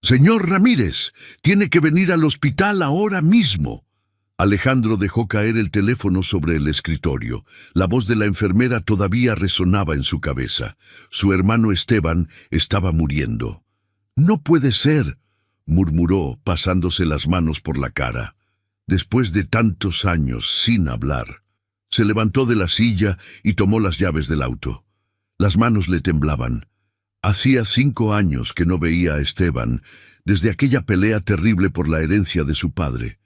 Señor Ramírez, tiene que venir al hospital ahora mismo. Alejandro dejó caer el teléfono sobre el escritorio. La voz de la enfermera todavía resonaba en su cabeza. Su hermano Esteban estaba muriendo. «No puede ser», murmuró, pasándose las manos por la cara. Después de tantos años sin hablar, se levantó de la silla y tomó las llaves del auto. Las manos le temblaban. Hacía 5 años que no veía a Esteban, desde aquella pelea terrible por la herencia de su padre.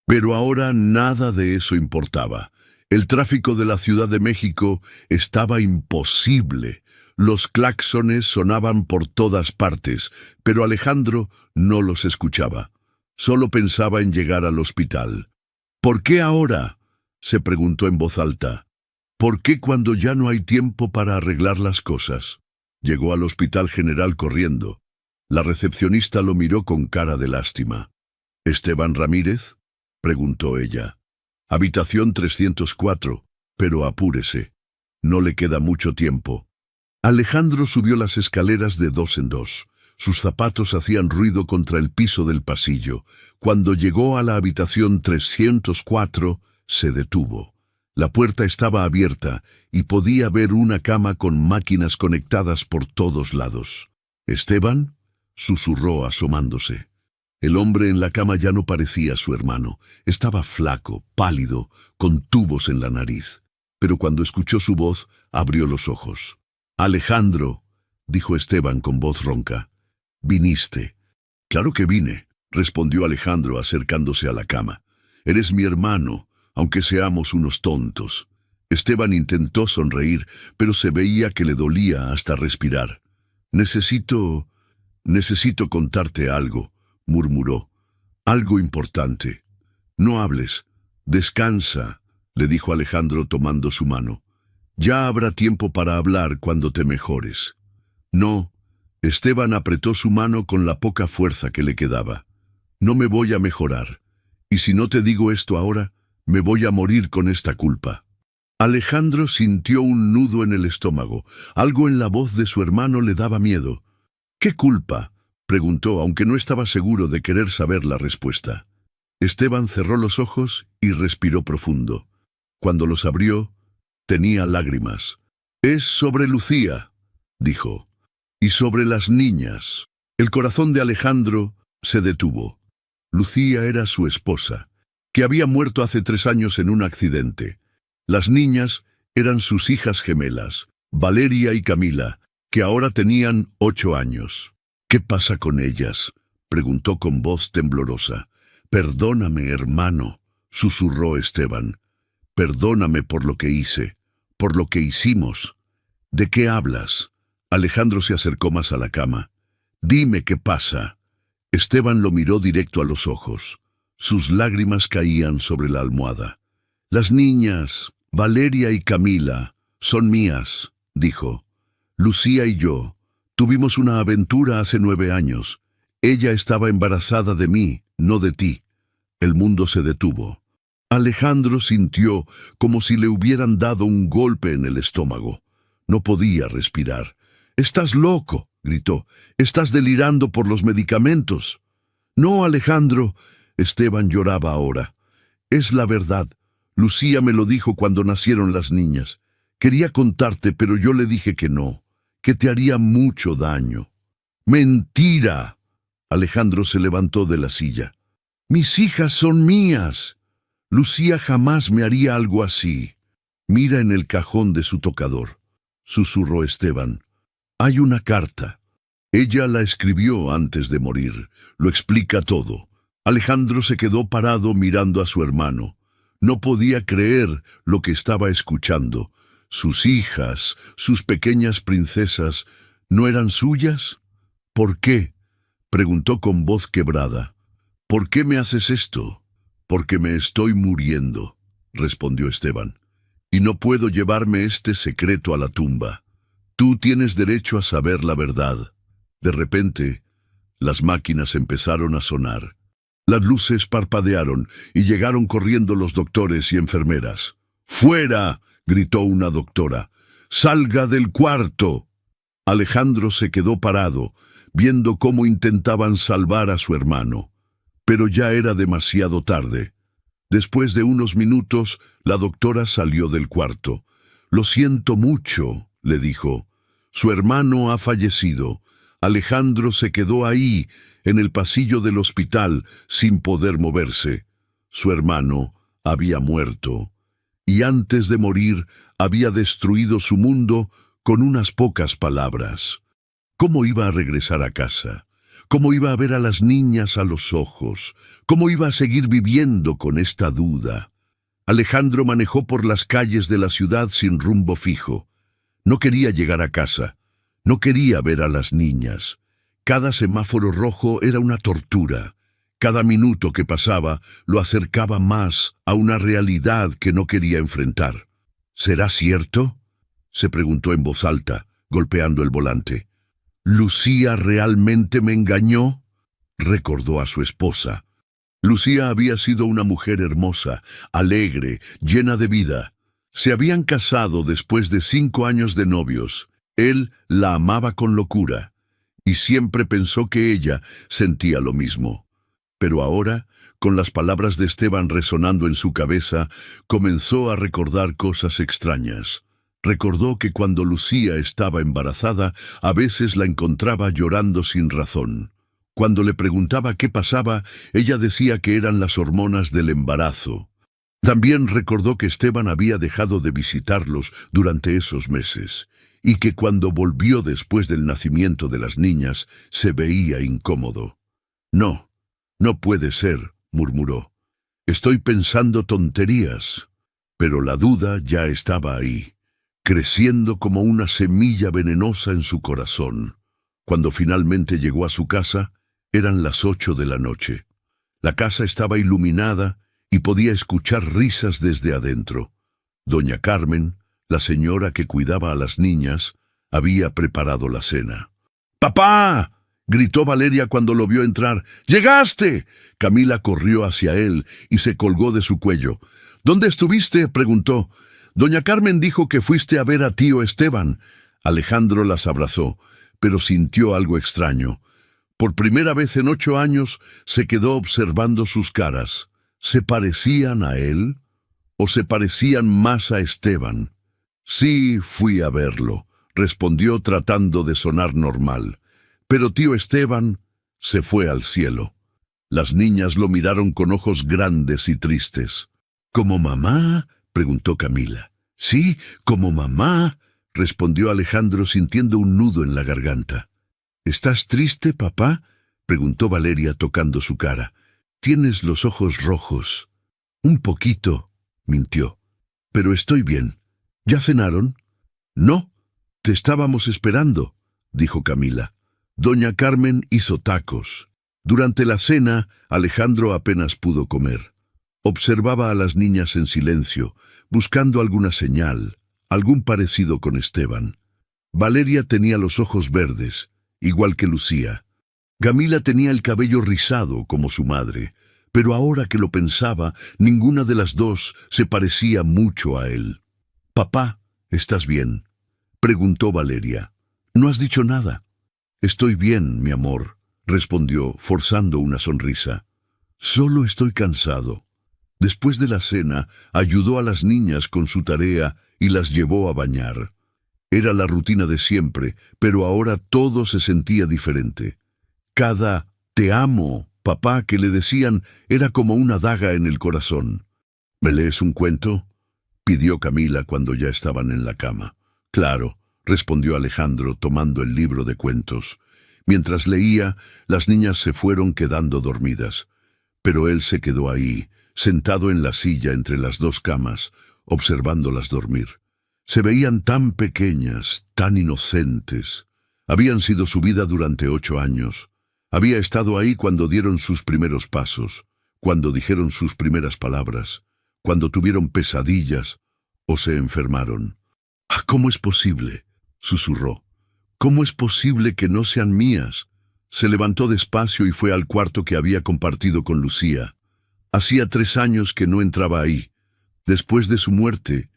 Pero ahora nada de eso importaba. El tráfico de la Ciudad de México estaba imposible. Los claxones sonaban por todas partes, pero Alejandro no los escuchaba. Solo pensaba en llegar al hospital. «¿Por qué ahora?», se preguntó en voz alta. «¿Por qué cuando ya no hay tiempo para arreglar las cosas?». Llegó al Hospital General corriendo. La recepcionista lo miró con cara de lástima. «¿Esteban Ramírez?», preguntó ella. «Habitación 304, pero apúrese. No le queda mucho tiempo». Alejandro subió las escaleras de 2 en 2. Sus zapatos hacían ruido contra el piso del pasillo. Cuando llegó a la habitación 304, se detuvo. La puerta estaba abierta y podía ver una cama con máquinas conectadas por todos lados. «¿Esteban?», susurró asomándose. El hombre en la cama ya no parecía su hermano. Estaba flaco, pálido, con tubos en la nariz. Pero cuando escuchó su voz, abrió los ojos. «Alejandro», dijo Esteban con voz ronca. «¿Viniste?». «Claro que vine», respondió Alejandro acercándose a la cama. «Eres mi hermano, aunque seamos unos tontos». Esteban intentó sonreír, pero se veía que le dolía hasta respirar. Necesito contarte algo», murmuró. «Algo importante». «No hables. Descansa», le dijo Alejandro tomando su mano. «Ya habrá tiempo para hablar cuando te mejores». «No». Esteban apretó su mano con la poca fuerza que le quedaba. «No me voy a mejorar. Y si no te digo esto ahora, me voy a morir con esta culpa». Alejandro sintió un nudo en el estómago. Algo en la voz de su hermano le daba miedo. «¿Qué culpa?», preguntó, aunque no estaba seguro de querer saber la respuesta. Esteban cerró los ojos y respiró profundo. Cuando los abrió, tenía lágrimas. «Es sobre Lucía», dijo. «Y sobre las niñas». El corazón de Alejandro se detuvo. Lucía era su esposa, que había muerto hace 3 años en un accidente. Las niñas eran sus hijas gemelas, Valeria y Camila, que ahora tenían 8 años. «¿Qué pasa con ellas?», preguntó con voz temblorosa. «Perdóname, hermano», susurró Esteban. «Perdóname por lo que hice, por lo que hicimos». «¿De qué hablas?». Alejandro se acercó más a la cama. «Dime qué pasa». Esteban lo miró directo a los ojos. Sus lágrimas caían sobre la almohada. «Las niñas, Valeria y Camila, son mías», dijo. «Lucía y yo tuvimos una aventura hace 9 años. Ella estaba embarazada de mí, no de ti». El mundo se detuvo. Alejandro sintió como si le hubieran dado un golpe en el estómago. No podía respirar. «¡Estás loco!», gritó. «¡Estás delirando por los medicamentos!». «No, Alejandro», Esteban lloraba ahora. «Es la verdad. Lucía me lo dijo cuando nacieron las niñas. Quería contarte, pero yo le dije que no, que te haría mucho daño». «¡Mentira!». Alejandro se levantó de la silla. «Mis hijas son mías. Lucía jamás me haría algo así». «Mira en el cajón de su tocador», susurró Esteban. «Hay una carta. Ella la escribió antes de morir. Lo explica todo». Alejandro se quedó parado mirando a su hermano. No podía creer lo que estaba escuchando. Sus hijas, sus pequeñas princesas, ¿no eran suyas? «¿Por qué?», preguntó con voz quebrada. «¿Por qué me haces esto?». «Porque me estoy muriendo», respondió Esteban. «Y no puedo llevarme este secreto a la tumba. Tú tienes derecho a saber la verdad». De repente, las máquinas empezaron a sonar. Las luces parpadearon y llegaron corriendo los doctores y enfermeras. «¡Fuera!», gritó una doctora. «¡Salga del cuarto!». Alejandro se quedó parado, viendo cómo intentaban salvar a su hermano. Pero ya era demasiado tarde. Después de unos minutos, la doctora salió del cuarto. «Lo siento mucho», le dijo. «Su hermano ha fallecido. Alejandro se quedó ahí, en el pasillo del hospital, sin poder moverse. Su hermano había muerto. Y antes de morir, había destruido su mundo con unas pocas palabras. ¿Cómo iba a regresar a casa? ¿Cómo iba a ver a las niñas a los ojos? ¿Cómo iba a seguir viviendo con esta duda? Alejandro manejó por las calles de la ciudad sin rumbo fijo. No quería llegar a casa. No quería ver a las niñas. Cada semáforo rojo era una tortura. Cada minuto que pasaba lo acercaba más a una realidad que no quería enfrentar. ¿Será cierto?, se preguntó en voz alta, golpeando el volante. ¿Lucía realmente me engañó?, recordó a su esposa. Lucía había sido una mujer hermosa, alegre, llena de vida. Se habían casado después de 5 años de novios. Él la amaba con locura, y siempre pensó que ella sentía lo mismo. Pero ahora, con las palabras de Esteban resonando en su cabeza, comenzó a recordar cosas extrañas. Recordó que cuando Lucía estaba embarazada, a veces la encontraba llorando sin razón. Cuando le preguntaba qué pasaba, ella decía que eran las hormonas del embarazo. También recordó que Esteban había dejado de visitarlos durante esos meses, y que cuando volvió después del nacimiento de las niñas, se veía incómodo. «No, no puede ser», murmuró. «Estoy pensando tonterías». Pero la duda ya estaba ahí, creciendo como una semilla venenosa en su corazón. Cuando finalmente llegó a su casa, eran las 8 de la noche. La casa estaba iluminada y podía escuchar risas desde adentro. Doña Carmen, la señora que cuidaba a las niñas, había preparado la cena. «¡Papá!», gritó Valeria cuando lo vio entrar. «¡Llegaste!». Camila corrió hacia él y se colgó de su cuello. «¿Dónde estuviste?», preguntó. «Doña Carmen dijo que fuiste a ver a tío Esteban». Alejandro las abrazó, pero sintió algo extraño. Por primera vez en 8 años se quedó observando sus caras. ¿Se parecían a él o se parecían más a Esteban? «Sí, fui a verlo», respondió tratando de sonar normal. «Pero tío Esteban se fue al cielo». Las niñas lo miraron con ojos grandes y tristes. «¿Como mamá?», preguntó Camila. «Sí, como mamá», respondió Alejandro sintiendo un nudo en la garganta. «¿Estás triste, papá?», preguntó Valeria tocando su cara. «Tienes los ojos rojos». «Un poquito», mintió. «Pero estoy bien». «¿Ya cenaron?». «No, te estábamos esperando», dijo Camila. Doña Carmen hizo tacos. Durante la cena, Alejandro apenas pudo comer. Observaba a las niñas en silencio, buscando alguna señal, algún parecido con Esteban. Valeria tenía los ojos verdes, igual que Lucía. Camila tenía el cabello rizado, como su madre, pero ahora que lo pensaba, ninguna de las dos se parecía mucho a él. «Papá, ¿estás bien?», preguntó Valeria. «No has dicho nada». «Estoy bien, mi amor», respondió, forzando una sonrisa. «Solo estoy cansado». Después de la cena, ayudó a las niñas con su tarea y las llevó a bañar. Era la rutina de siempre, pero ahora todo se sentía diferente. Cada «te amo, papá» que le decían era como una daga en el corazón. «¿Me lees un cuento?», pidió Camila cuando ya estaban en la cama. «Claro», respondió Alejandro tomando el libro de cuentos. Mientras leía, las niñas se fueron quedando dormidas. Pero él se quedó ahí, sentado en la silla entre las 2 camas, observándolas dormir. Se veían tan pequeñas, tan inocentes. Habían sido su vida durante 8 años. Había estado ahí cuando dieron sus primeros pasos, cuando dijeron sus primeras palabras, cuando tuvieron pesadillas o se enfermaron. «Ah, ¿cómo es posible?», susurró. «¿Cómo es posible que no sean mías?». Se levantó despacio y fue al cuarto que había compartido con Lucía. Hacía 3 años que no entraba ahí. Después de su muerte,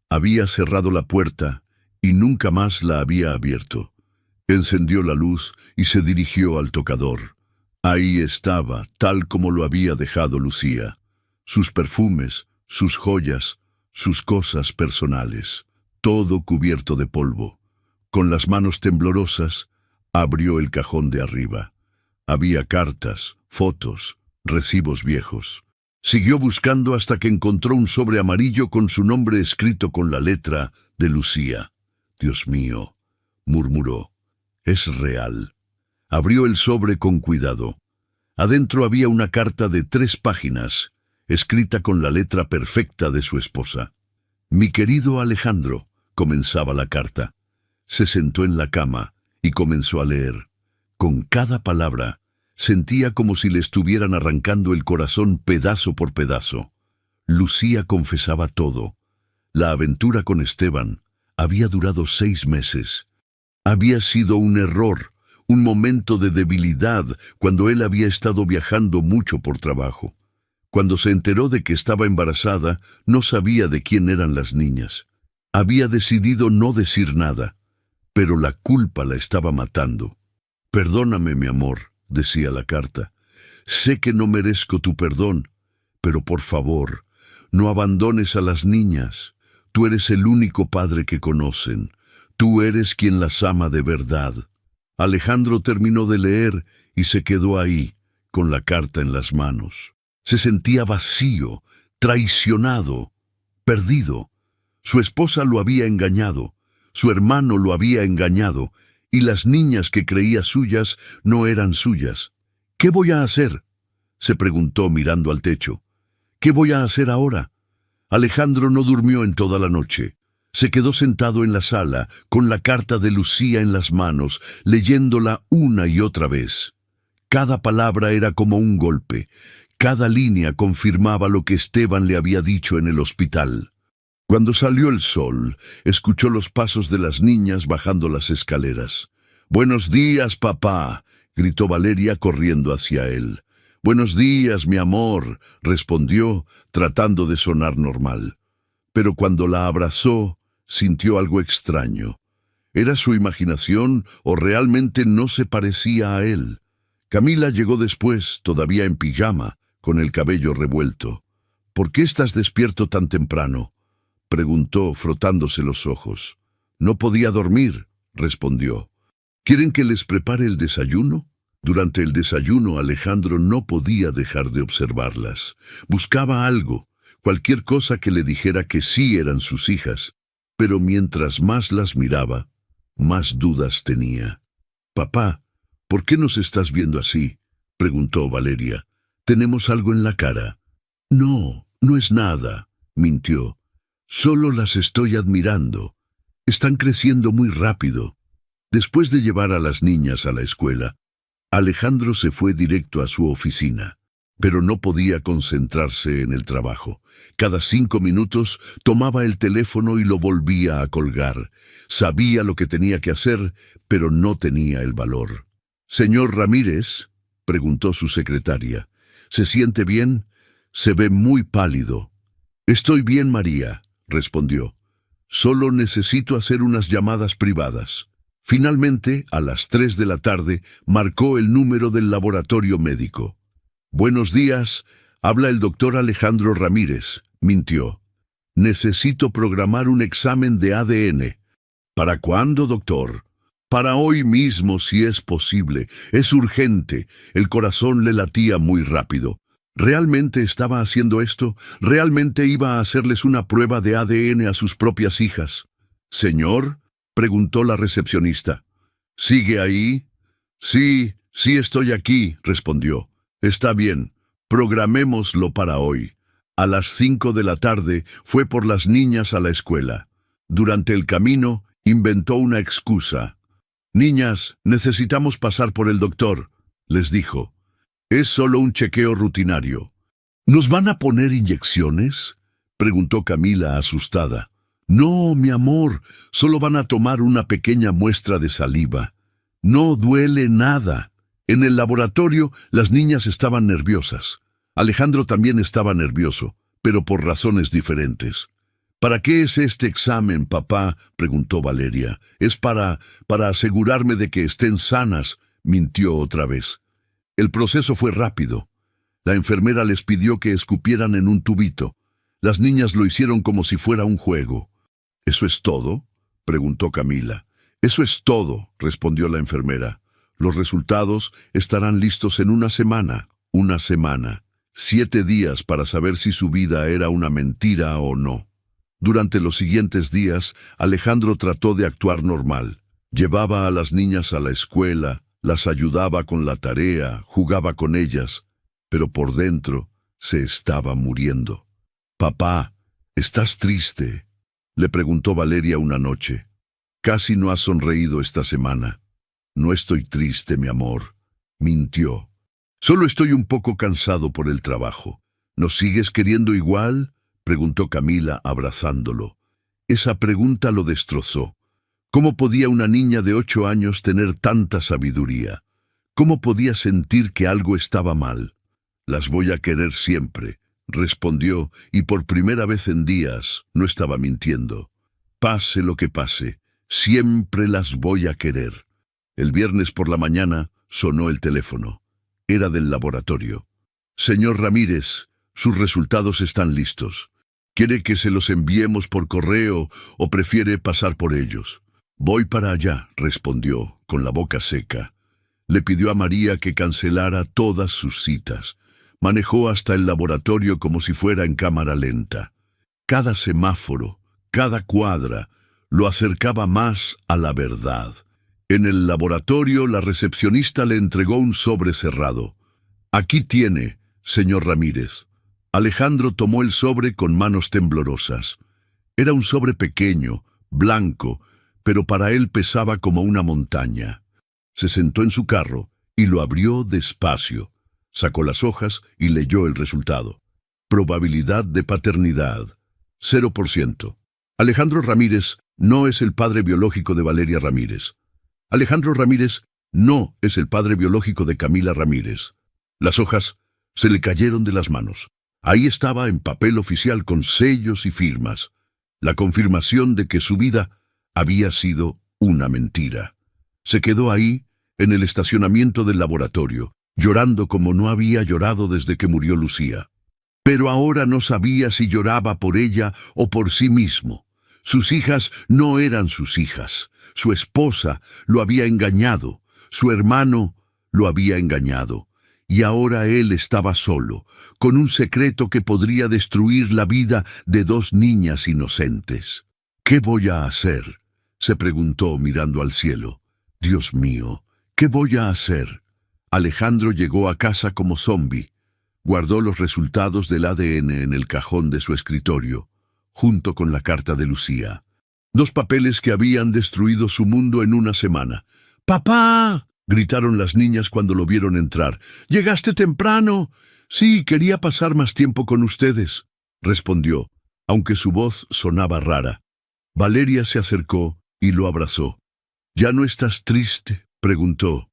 había cerrado la puerta y nunca más la había abierto. Encendió la luz y se dirigió al tocador. Ahí estaba, tal como lo había dejado Lucía. Sus perfumes, sus joyas, sus cosas personales, todo cubierto de polvo. Con las manos temblorosas, abrió el cajón de arriba. Había cartas, fotos, recibos viejos. Siguió buscando hasta que encontró un sobre amarillo con su nombre escrito con la letra de Lucía. «Dios mío», murmuró, «es real». Abrió el sobre con cuidado. Adentro había una carta de 3 páginas, escrita con la letra perfecta de su esposa. «Mi querido Alejandro», comenzaba la carta. Se sentó en la cama y comenzó a leer. Con cada palabra, sentía como si le estuvieran arrancando el corazón pedazo por pedazo. Lucía confesaba todo. La aventura con Esteban había durado 6 meses. Había sido un error, un momento de debilidad cuando él había estado viajando mucho por trabajo. Cuando se enteró de que estaba embarazada, no sabía de quién eran las niñas. Había decidido no decir nada, pero la culpa la estaba matando. «Perdóname, mi amor», decía la carta. «Sé que no merezco tu perdón, pero por favor, no abandones a las niñas. Tú eres el único padre que conocen. Tú eres quien las ama de verdad». Alejandro terminó de leer y se quedó ahí, con la carta en las manos. Se sentía vacío, traicionado, perdido. Su esposa lo había engañado, su hermano lo había engañado, y las niñas que creía suyas no eran suyas. «¿Qué voy a hacer?», se preguntó mirando al techo. «¿Qué voy a hacer ahora?». Alejandro no durmió en toda la noche. Se quedó sentado en la sala, con la carta de Lucía en las manos, leyéndola una y otra vez. Cada palabra era como un golpe. Cada línea confirmaba lo que Esteban le había dicho en el hospital. Cuando salió el sol, escuchó los pasos de las niñas bajando las escaleras. «Buenos días, papá», gritó Valeria corriendo hacia él. «Buenos días, mi amor», respondió, tratando de sonar normal. Pero cuando la abrazó, sintió algo extraño. ¿Era su imaginación o realmente no se parecía a él? Camila llegó después, todavía en pijama, con el cabello revuelto. «¿Por qué estás despierto tan temprano?», preguntó, frotándose los ojos. «No podía dormir», respondió. «¿Quieren que les prepare el desayuno?». Durante el desayuno Alejandro no podía dejar de observarlas. Buscaba algo, cualquier cosa que le dijera que sí eran sus hijas, pero mientras más las miraba, más dudas tenía. «Papá, ¿por qué nos estás viendo así?», preguntó Valeria. «¿Tenemos algo en la cara?». «No, no es nada», mintió. «Solo las estoy admirando. Están creciendo muy rápido». Después de llevar a las niñas a la escuela, Alejandro se fue directo a su oficina, pero no podía concentrarse en el trabajo. Cada 5 minutos tomaba el teléfono y lo volvía a colgar. Sabía lo que tenía que hacer, pero no tenía el valor. «Señor Ramírez», preguntó su secretaria, «¿se siente bien? Se ve muy pálido». «Estoy bien, María», respondió. «Solo necesito hacer unas llamadas privadas». Finalmente, a las 3 de la tarde, marcó el número del laboratorio médico. «Buenos días, habla el doctor Alejandro Ramírez», mintió. «Necesito programar un examen de ADN». «¿Para cuándo, doctor?» «Para hoy mismo, si es posible. Es urgente». El corazón le latía muy rápido. ¿Realmente estaba haciendo esto? ¿Realmente iba a hacerles una prueba de ADN a sus propias hijas? «Señor», preguntó la recepcionista. «¿Sigue ahí?» Sí, estoy aquí», respondió. «Está bien, programémoslo para hoy». A las 5 de la tarde fue por las niñas a la escuela. Durante el camino, inventó una excusa. «Niñas, necesitamos pasar por el doctor», les dijo. «Es solo un chequeo rutinario». «¿Nos van a poner inyecciones?», preguntó Camila asustada. «No, mi amor, solo van a tomar una pequeña muestra de saliva. No duele nada». En el laboratorio, las niñas estaban nerviosas. Alejandro también estaba nervioso, pero por razones diferentes. ¿Para qué es este examen, papá?, preguntó Valeria. Es para asegurarme de que estén sanas, mintió otra vez. El proceso fue rápido. La enfermera les pidió que escupieran en un tubito. Las niñas lo hicieron como si fuera un juego. ¿Eso es todo?, preguntó Camila. Eso es todo, respondió la enfermera. Los resultados estarán listos en una semana. 7 días para saber si su vida era una mentira o no. Durante los siguientes días, Alejandro trató de actuar normal. Llevaba a las niñas a la escuela, las ayudaba con la tarea, jugaba con ellas, pero por dentro se estaba muriendo. «Papá, ¿estás triste?», le preguntó Valeria una noche. «Casi no has sonreído esta semana». «No estoy triste, mi amor», mintió. «Solo estoy un poco cansado por el trabajo». «¿Nos sigues queriendo igual?», preguntó Camila abrazándolo. Esa pregunta lo destrozó. ¿Cómo podía una niña de 8 años tener tanta sabiduría? ¿Cómo podía sentir que algo estaba mal? «Las voy a querer siempre», respondió, y por primera vez en días no estaba mintiendo. «Pase lo que pase, siempre las voy a querer». El viernes por la mañana sonó el teléfono. Era del laboratorio. «Señor Ramírez, sus resultados están listos. ¿Quiere que se los enviemos por correo o prefiere pasar por ellos?» «Voy para allá», respondió, con la boca seca. Le pidió a María que cancelara todas sus citas. Manejó hasta el laboratorio como si fuera en cámara lenta. Cada semáforo, cada cuadra, lo acercaba más a la verdad. En el laboratorio, la recepcionista le entregó un sobre cerrado. «Aquí tiene, señor Ramírez». Alejandro tomó el sobre con manos temblorosas. Era un sobre pequeño, blanco, pero para él pesaba como una montaña. Se sentó en su carro y lo abrió despacio. Sacó las hojas y leyó el resultado. Probabilidad de paternidad, 0%. Alejandro Ramírez no es el padre biológico de Valeria Ramírez. Alejandro Ramírez no es el padre biológico de Camila Ramírez. Las hojas se le cayeron de las manos. Ahí estaba en papel oficial con sellos y firmas. La confirmación de que su vida había sido una mentira. Se quedó ahí, en el estacionamiento del laboratorio, llorando como no había llorado desde que murió Lucía. Pero ahora no sabía si lloraba por ella o por sí mismo. Sus hijas no eran sus hijas. Su esposa lo había engañado. Su hermano lo había engañado. Y ahora él estaba solo, con un secreto que podría destruir la vida de 2 niñas inocentes. «¿Qué voy a hacer?», se preguntó mirando al cielo. «Dios mío, ¿qué voy a hacer?». Alejandro llegó a casa como zombi. Guardó los resultados del ADN en el cajón de su escritorio, junto con la carta de Lucía. 2 papeles que habían destruido su mundo en una semana. «¡Papá!», gritaron las niñas cuando lo vieron entrar. «¿Llegaste temprano?» «Sí, quería pasar más tiempo con ustedes», respondió, aunque su voz sonaba rara. Valeria se acercó y lo abrazó. «¿Ya no estás triste?», preguntó.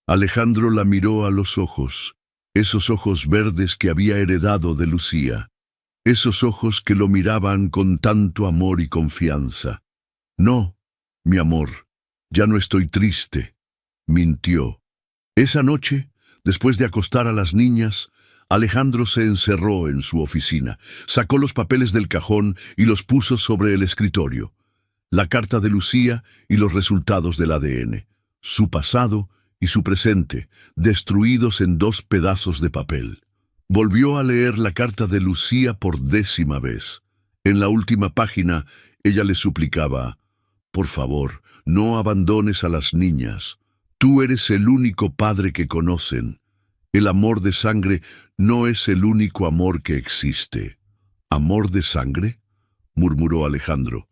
Alejandro la miró a los ojos, esos ojos verdes que había heredado de Lucía, esos ojos que lo miraban con tanto amor y confianza. «No, mi amor, ya no estoy triste», mintió. Esa noche, después de acostar a las niñas, Alejandro se encerró en su oficina, sacó los papeles del cajón y los puso sobre el escritorio. La carta de Lucía y los resultados del ADN, su pasado y su presente, destruidos en 2 pedazos de papel. Volvió a leer la carta de Lucía por 10ª vez. En la última página, ella le suplicaba: «Por favor, no abandones a las niñas. Tú eres el único padre que conocen. El amor de sangre no es el único amor que existe». «¿Amor de sangre?», murmuró Alejandro.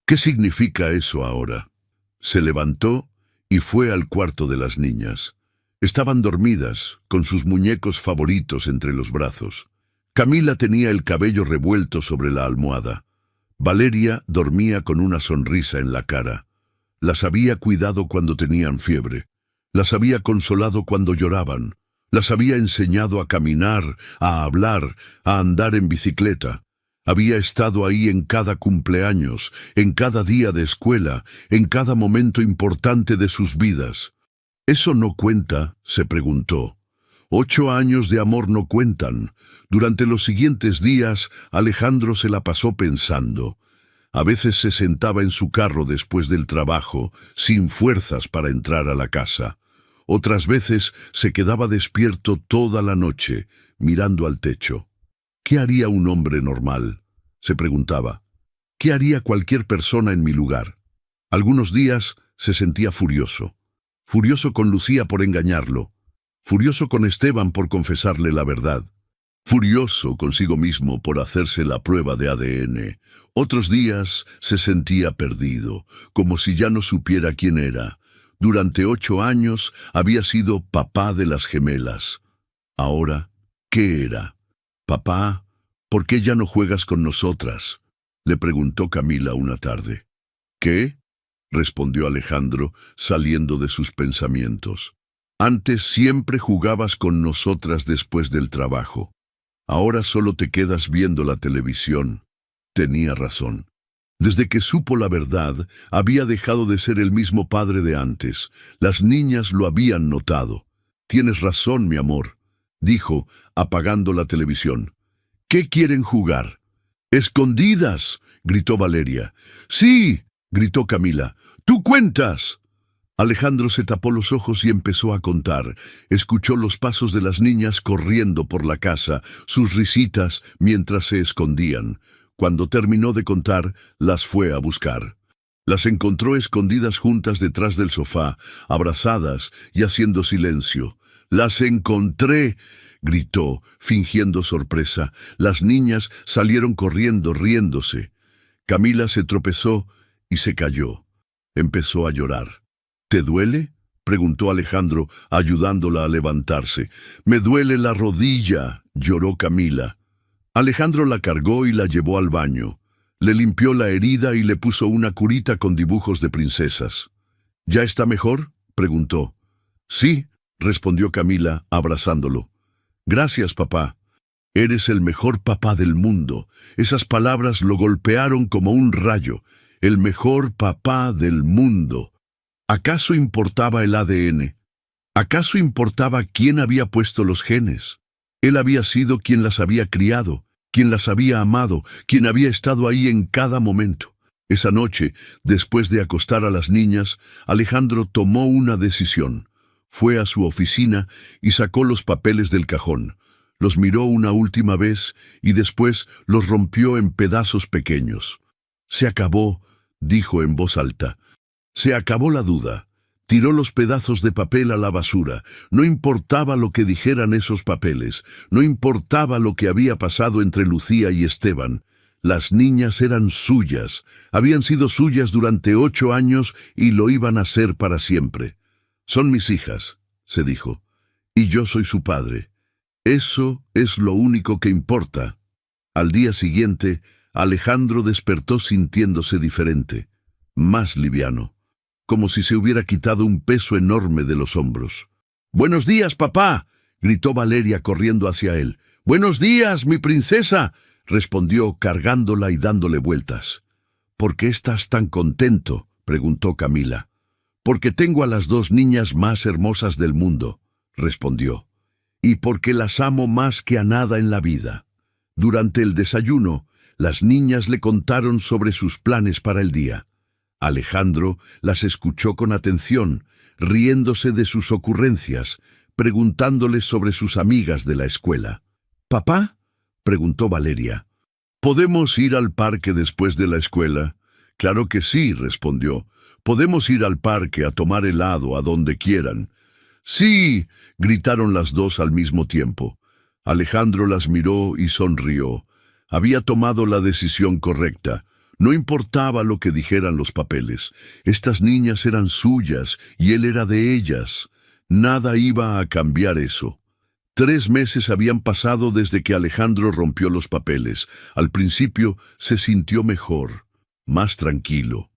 «¿Qué significa eso ahora?». Se levantó y fue al cuarto de las niñas. Estaban dormidas, con sus muñecos favoritos entre los brazos. Camila tenía el cabello revuelto sobre la almohada. Valeria dormía con una sonrisa en la cara. Las había cuidado cuando tenían fiebre. Las había consolado cuando lloraban. Las había enseñado a caminar, a hablar, a andar en bicicleta. Había estado ahí en cada cumpleaños, en cada día de escuela, en cada momento importante de sus vidas. ¿Eso no cuenta?, se preguntó. 8 años de amor no cuentan. Durante los siguientes días, Alejandro se la pasó pensando. A veces se sentaba en su carro después del trabajo, sin fuerzas para entrar a la casa. Otras veces se quedaba despierto toda la noche, mirando al techo. ¿Qué haría un hombre normal?, se preguntaba. ¿Qué haría cualquier persona en mi lugar? Algunos días se sentía furioso. Furioso con Lucía por engañarlo. Furioso con Esteban por confesarle la verdad. Furioso consigo mismo por hacerse la prueba de ADN. Otros días se sentía perdido, como si ya no supiera quién era. Durante 8 años había sido papá de las gemelas. Ahora, ¿qué era? «Papá, ¿por qué ya no juegas con nosotras?», le preguntó Camila una tarde. «¿Qué?», respondió Alejandro, saliendo de sus pensamientos. «Antes siempre jugabas con nosotras después del trabajo. Ahora solo te quedas viendo la televisión». Tenía razón. Desde que supo la verdad, había dejado de ser el mismo padre de antes. Las niñas lo habían notado. «Tienes razón, mi amor», dijo, apagando la televisión. «¿Qué quieren jugar?». «¡Escondidas!», gritó Valeria. «Sí», gritó Camila. «¡Tú cuentas!». Alejandro se tapó los ojos y empezó a contar. Escuchó los pasos de las niñas corriendo por la casa, sus risitas mientras se escondían. Cuando terminó de contar, las fue a buscar. Las encontró escondidas juntas detrás del sofá, abrazadas y haciendo silencio. «¡Las encontré!», gritó, fingiendo sorpresa. Las niñas salieron corriendo, riéndose. Camila se tropezó y se cayó. Empezó a llorar. «¿Te duele?», preguntó Alejandro, ayudándola a levantarse. «Me duele la rodilla», lloró Camila. Alejandro la cargó y la llevó al baño. Le limpió la herida y le puso una curita con dibujos de princesas. «¿Ya está mejor?», preguntó. «Sí», respondió Camila, abrazándolo. «Gracias, papá. Eres el mejor papá del mundo». Esas palabras lo golpearon como un rayo. El mejor papá del mundo. ¿Acaso importaba el ADN? ¿Acaso importaba quién había puesto los genes? Él había sido quien las había criado, quien las había amado, quien había estado ahí en cada momento. Esa noche, después de acostar a las niñas, Alejandro tomó una decisión. Fue a su oficina y sacó los papeles del cajón. Los miró una última vez y después los rompió en pedazos pequeños. «Se acabó», dijo en voz alta. Se acabó la duda. Tiró los pedazos de papel a la basura. No importaba lo que dijeran esos papeles. No importaba lo que había pasado entre Lucía y Esteban. Las niñas eran suyas. Habían sido suyas durante 8 años y lo iban a ser para siempre. «Son mis hijas», se dijo, «y yo soy su padre. Eso es lo único que importa». Al día siguiente, Alejandro despertó sintiéndose diferente, más liviano, como si se hubiera quitado un peso enorme de los hombros. «¡Buenos días, papá!», gritó Valeria corriendo hacia él. «¡Buenos días, mi princesa!», respondió cargándola y dándole vueltas. «¿Por qué estás tan contento?», preguntó Camila. «Porque tengo a las 2 niñas más hermosas del mundo», respondió. «Y porque las amo más que a nada en la vida». Durante el desayuno, las niñas le contaron sobre sus planes para el día. Alejandro las escuchó con atención, riéndose de sus ocurrencias, preguntándoles sobre sus amigas de la escuela. «¿Papá?», preguntó Valeria. «¿Podemos ir al parque después de la escuela?». «Claro que sí», respondió. «Podemos ir al parque a tomar helado a donde quieran». «Sí», gritaron las dos al mismo tiempo. Alejandro las miró y sonrió. Había tomado la decisión correcta. No importaba lo que dijeran los papeles. Estas niñas eran suyas y él era de ellas. Nada iba a cambiar eso. 3 meses habían pasado desde que Alejandro rompió los papeles. Al principio se sintió mejor, más tranquilo.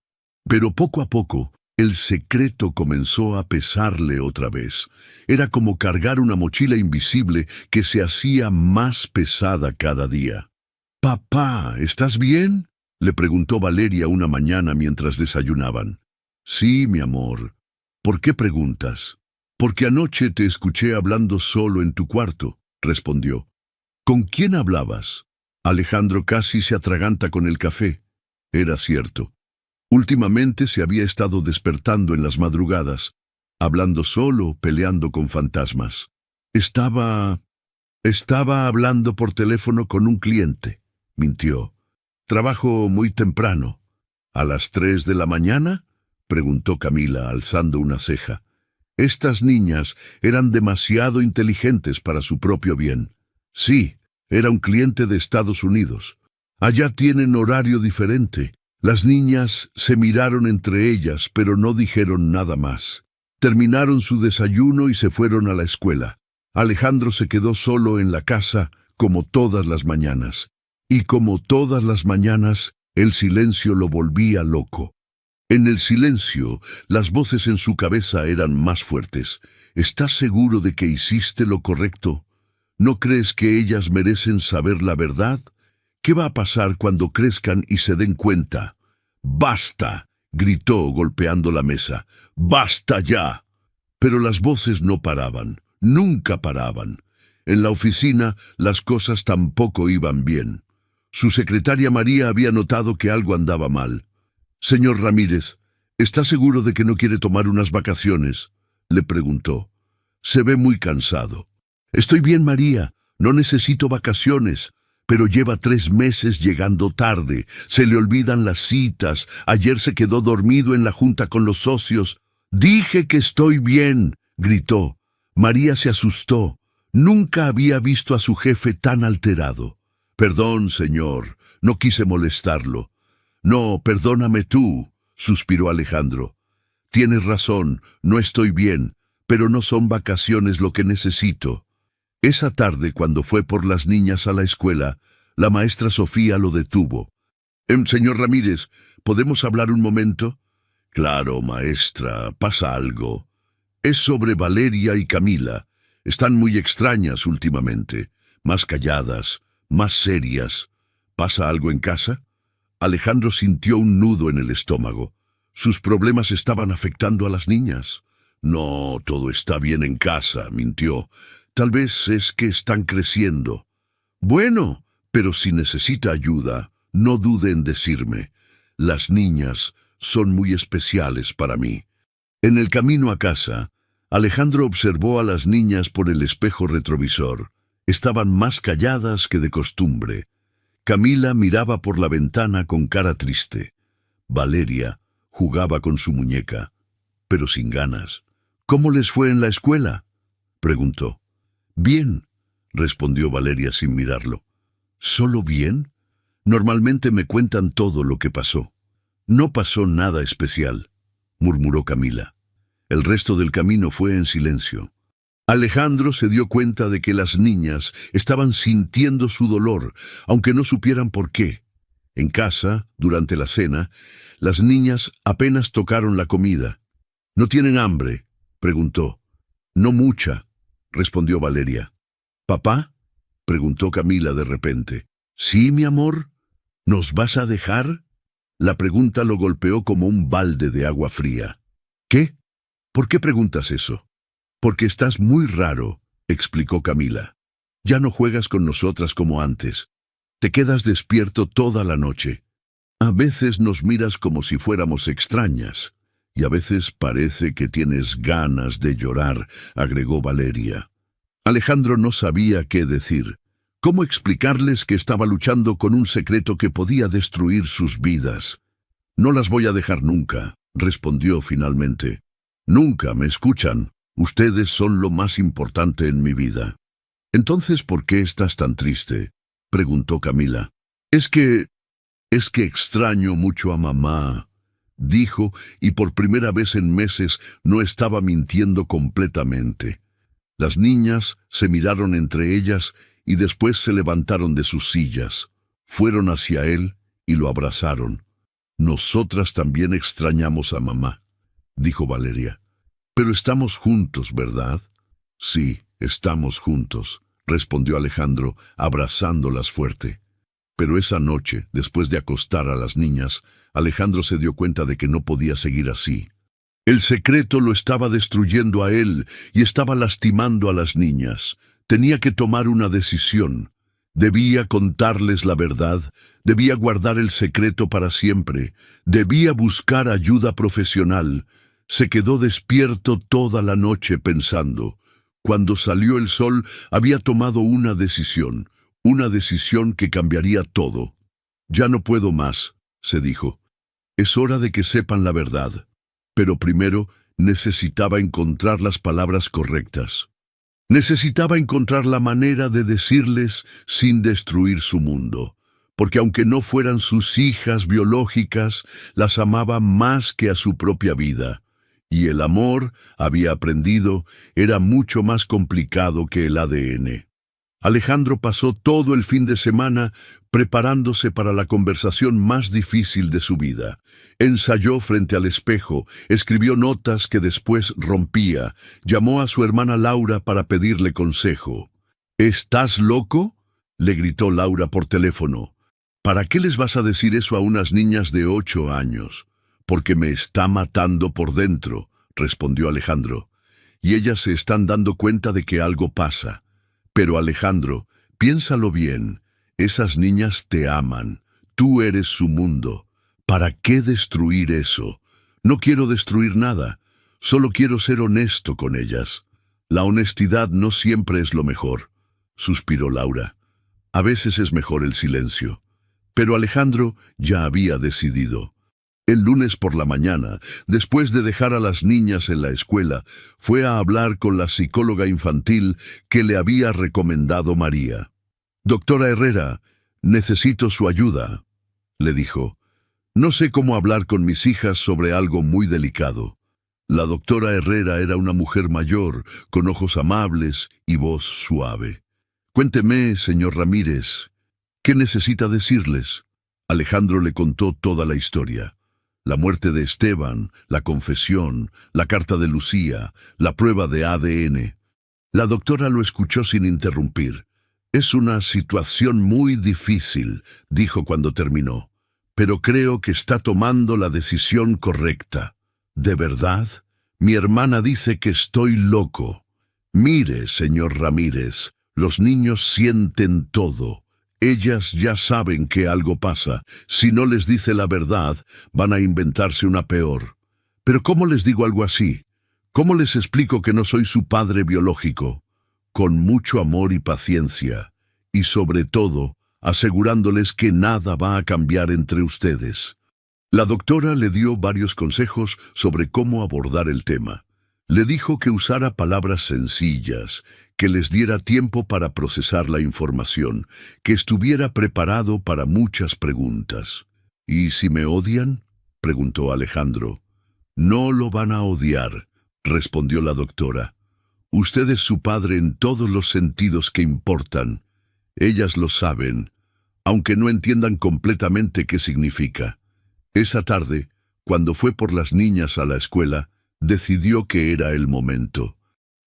Pero poco a poco, el secreto comenzó a pesarle otra vez. Era como cargar una mochila invisible que se hacía más pesada cada día. Papá, ¿estás bien? Le preguntó Valeria una mañana mientras desayunaban. Sí, mi amor. ¿Por qué preguntas? Porque anoche te escuché hablando solo en tu cuarto, respondió. ¿Con quién hablabas? Alejandro casi se atraganta con el café. Era cierto. Últimamente se había estado despertando en las madrugadas, hablando solo, peleando con fantasmas. Estaba hablando por teléfono con un cliente, mintió. Trabajo muy temprano. ¿A las 3 de la mañana? Preguntó Camila, alzando una ceja. Estas niñas eran demasiado inteligentes para su propio bien. Sí, era un cliente de Estados Unidos. Allá tienen horario diferente. Las niñas se miraron entre ellas, pero no dijeron nada más. Terminaron su desayuno y se fueron a la escuela. Alejandro se quedó solo en la casa, como todas las mañanas. Y como todas las mañanas, el silencio lo volvía loco. En el silencio, las voces en su cabeza eran más fuertes. ¿Estás seguro de que hiciste lo correcto? ¿No crees que ellas merecen saber la verdad? ¿Qué va a pasar cuando crezcan y se den cuenta? ¡Basta!, gritó golpeando la mesa. ¡Basta ya! Pero las voces no paraban, nunca paraban. En la oficina las cosas tampoco iban bien. Su secretaria María había notado que algo andaba mal. «Señor Ramírez, ¿está seguro de que no quiere tomar unas vacaciones?», le preguntó. «Se ve muy cansado». «Estoy bien, María, no necesito vacaciones». Pero lleva 3 meses llegando tarde, se le olvidan las citas, ayer se quedó dormido en la junta con los socios. «Dije que estoy bien», gritó. María se asustó. Nunca había visto a su jefe tan alterado. «Perdón, señor, no quise molestarlo». «No, perdóname tú», suspiró Alejandro. «Tienes razón, no estoy bien, pero no son vacaciones lo que necesito». Esa tarde, cuando fue por las niñas a la escuela, la maestra Sofía lo detuvo. «Señor Ramírez, ¿podemos hablar un momento?» «Claro, maestra, pasa algo». «Es sobre Valeria y Camila. Están muy extrañas últimamente, más calladas, más serias. ¿Pasa algo en casa?» Alejandro sintió un nudo en el estómago. Sus problemas estaban afectando a las niñas. «No, todo está bien en casa», mintió. «Tal vez es que están creciendo». «Bueno, pero si necesita ayuda, no dude en decirme. Las niñas son muy especiales para mí». En el camino a casa, Alejandro observó a las niñas por el espejo retrovisor. Estaban más calladas que de costumbre. Camila miraba por la ventana con cara triste. Valeria jugaba con su muñeca, pero sin ganas. «¿Cómo les fue en la escuela?», preguntó. «Bien», respondió Valeria sin mirarlo. «¿Solo bien? Normalmente me cuentan todo lo que pasó». «No pasó nada especial», murmuró Camila. El resto del camino fue en silencio. Alejandro se dio cuenta de que las niñas estaban sintiendo su dolor, aunque no supieran por qué. En casa, durante la cena, las niñas apenas tocaron la comida. «¿No tienen hambre?», preguntó. «No mucha», respondió Valeria. «¿Papá?», preguntó Camila de repente. «¿Sí, mi amor? ¿Nos vas a dejar?». La pregunta lo golpeó como un balde de agua fría. «¿Qué? ¿Por qué preguntas eso?». «Porque estás muy raro», explicó Camila. «Ya no juegas con nosotras como antes. Te quedas despierto toda la noche. A veces nos miras como si fuéramos extrañas. Y a veces parece que tienes ganas de llorar», agregó Valeria. Alejandro no sabía qué decir. ¿Cómo explicarles que estaba luchando con un secreto que podía destruir sus vidas? «No las voy a dejar nunca», respondió finalmente. «Nunca, ¿me escuchan? Ustedes son lo más importante en mi vida». «Entonces, ¿por qué estás tan triste?», preguntó Camila. Es que extraño mucho a mamá», dijo, y por primera vez en meses no estaba mintiendo completamente. Las niñas se miraron entre ellas y después se levantaron de sus sillas. Fueron hacia él y lo abrazaron. «Nosotras también extrañamos a mamá», dijo Valeria. «Pero estamos juntos, ¿verdad?». «Sí, estamos juntos», respondió Alejandro, abrazándolas fuerte. Pero esa noche, después de acostar a las niñas, Alejandro se dio cuenta de que no podía seguir así. El secreto lo estaba destruyendo a él y estaba lastimando a las niñas. Tenía que tomar una decisión. Debía contarles la verdad, debía guardar el secreto para siempre, debía buscar ayuda profesional. Se quedó despierto toda la noche pensando. Cuando salió el sol, había tomado una decisión que cambiaría todo. Ya no puedo más, se dijo. Es hora de que sepan la verdad. Pero primero necesitaba encontrar las palabras correctas. Necesitaba encontrar la manera de decirles sin destruir su mundo, porque aunque no fueran sus hijas biológicas, las amaba más que a su propia vida. Y el amor, había aprendido, era mucho más complicado que el ADN. Alejandro pasó todo el fin de semana preparándose para la conversación más difícil de su vida. Ensayó frente al espejo, escribió notas que después rompía, llamó a su hermana Laura para pedirle consejo. ¿Estás loco?, le gritó Laura por teléfono. ¿Para qué les vas a decir eso a unas niñas de 8 años? Porque me está matando por dentro, respondió Alejandro. Y ellas se están dando cuenta de que algo pasa. Pero Alejandro, piénsalo bien, esas niñas te aman, tú eres su mundo. ¿Para qué destruir eso? No quiero destruir nada, solo quiero ser honesto con ellas. La honestidad no siempre es lo mejor, suspiró Laura. A veces es mejor el silencio. Pero Alejandro ya había decidido. El lunes por la mañana, después de dejar a las niñas en la escuela, fue a hablar con la psicóloga infantil que le había recomendado María. «Doctora Herrera, necesito su ayuda», le dijo. «No sé cómo hablar con mis hijas sobre algo muy delicado». La doctora Herrera era una mujer mayor, con ojos amables y voz suave. «Cuénteme, señor Ramírez, ¿qué necesita decirles?». Alejandro le contó toda la historia. La muerte de Esteban, la confesión, la carta de Lucía, la prueba de ADN. La doctora lo escuchó sin interrumpir. «Es una situación muy difícil», dijo cuando terminó, «pero creo que está tomando la decisión correcta». «¿De verdad? Mi hermana dice que estoy loco». «Mire, señor Ramírez, los niños sienten todo. Ellas ya saben que algo pasa. Si no les dice la verdad, van a inventarse una peor». «¿Pero cómo les digo algo así? ¿Cómo les explico que no soy su padre biológico?» «Con mucho amor y paciencia, y sobre todo, asegurándoles que nada va a cambiar entre ustedes». La doctora le dio varios consejos sobre cómo abordar el tema. Le dijo que usara palabras sencillas, que les diera tiempo para procesar la información, que estuviera preparado para muchas preguntas. «¿Y si me odian?», preguntó Alejandro. «No lo van a odiar», respondió la doctora. «Usted es su padre en todos los sentidos que importan. Ellas lo saben, aunque no entiendan completamente qué significa». Esa tarde, cuando fue por las niñas a la escuela, decidió que era el momento.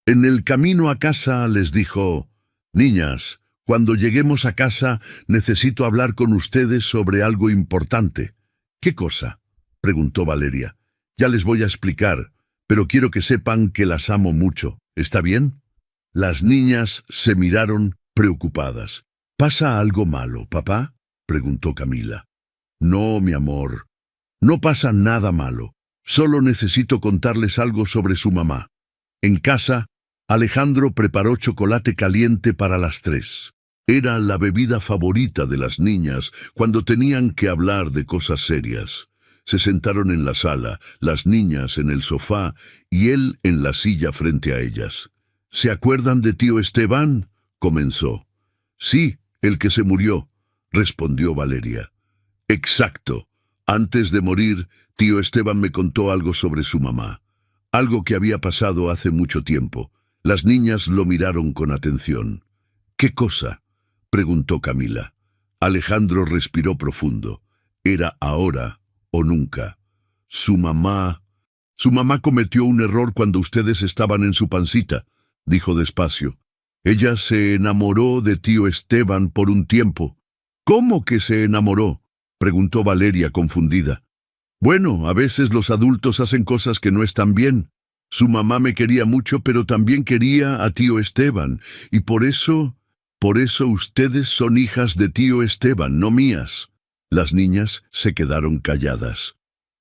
En el camino a casa les dijo: «Niñas, cuando lleguemos a casa necesito hablar con ustedes sobre algo importante». «¿Qué cosa?», preguntó Valeria. «Ya les voy a explicar, pero quiero que sepan que las amo mucho. ¿Está bien?». Las niñas se miraron preocupadas. «¿Pasa algo malo, papá?», preguntó Camila. «No, mi amor, no pasa nada malo. Solo necesito contarles algo sobre su mamá». En casa, Alejandro preparó chocolate caliente para las 3. Era la bebida favorita de las niñas cuando tenían que hablar de cosas serias. Se sentaron en la sala, las niñas en el sofá y él en la silla frente a ellas. «¿Se acuerdan de tío Esteban?», comenzó. «Sí, el que se murió», respondió Valeria. «Exacto. Antes de morir, tío Esteban me contó algo sobre su mamá. Algo que había pasado hace mucho tiempo». Las niñas lo miraron con atención. «¿Qué cosa?», preguntó Camila. Alejandro respiró profundo. Era ahora o nunca. Su mamá cometió un error cuando ustedes estaban en su pancita», dijo despacio. «Ella se enamoró de tío Esteban por un tiempo. ¿Cómo que se enamoró?, preguntó Valeria confundida. Bueno, a veces los adultos hacen cosas que no están bien. Su mamá me quería mucho, pero también quería a tío Esteban, y por eso ustedes son hijas de tío Esteban, no mías. Las niñas se quedaron calladas.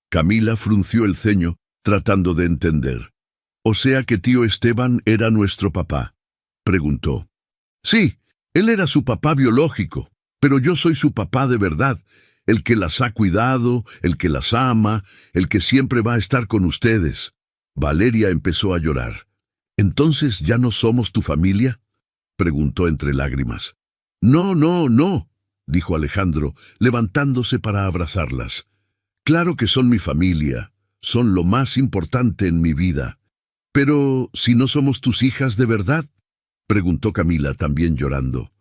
Camila frunció el ceño, tratando de entender. «¿O sea que tío Esteban era nuestro papá?», preguntó. «Sí, él era su papá biológico, pero yo soy su papá de verdad, el que las ha cuidado, el que las ama, el que siempre va a estar con ustedes». Valeria empezó a llorar. «¿Entonces ya no somos tu familia?», preguntó entre lágrimas. «No, no, no», dijo Alejandro, levantándose para abrazarlas. «Claro que son mi familia, son lo más importante en mi vida. Pero, ¿si no somos tus hijas de verdad?», preguntó Camila, también llorando.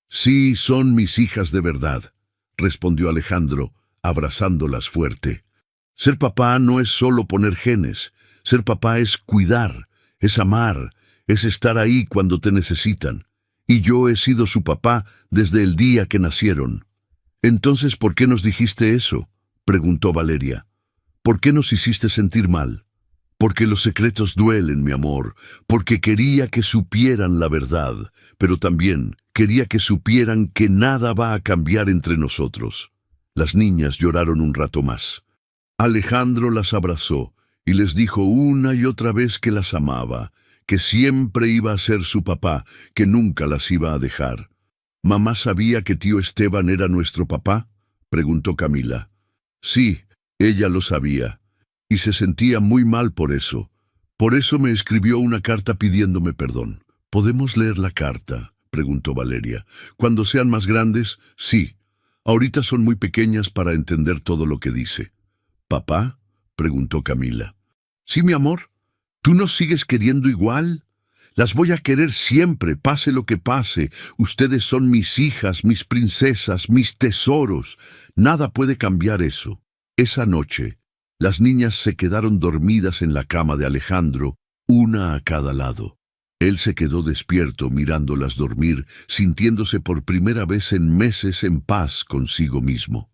«Sí, son mis hijas de verdad», respondió Alejandro, abrazándolas fuerte. «Ser papá no es solo poner genes. Ser papá es cuidar, es amar, es estar ahí cuando te necesitan. Y yo he sido su papá desde el día que nacieron». «Entonces, ¿por qué nos dijiste eso?», preguntó Valeria. «¿Por qué nos hiciste sentir mal?». «Porque los secretos duelen, mi amor, porque quería que supieran la verdad, pero también quería que supieran que nada va a cambiar entre nosotros». Las niñas lloraron un rato más. Alejandro las abrazó y les dijo una y otra vez que las amaba, que siempre iba a ser su papá, que nunca las iba a dejar. «¿Mamá sabía que tío Esteban era nuestro papá?», preguntó Camila. «Sí, ella lo sabía. Y se sentía muy mal por eso. Por eso me escribió una carta pidiéndome perdón». «¿Podemos leer la carta?», preguntó Valeria. «Cuando sean más grandes, sí. Ahorita son muy pequeñas para entender todo lo que dice». «¿Papá?», preguntó Camila. «Sí, mi amor. ¿Tú nos sigues queriendo igual? Las voy a querer siempre, pase lo que pase. Ustedes son mis hijas, mis princesas, mis tesoros. Nada puede cambiar eso». Esa noche, las niñas se quedaron dormidas en la cama de Alejandro, una a cada lado. Él se quedó despierto mirándolas dormir, sintiéndose por primera vez en meses en paz consigo mismo.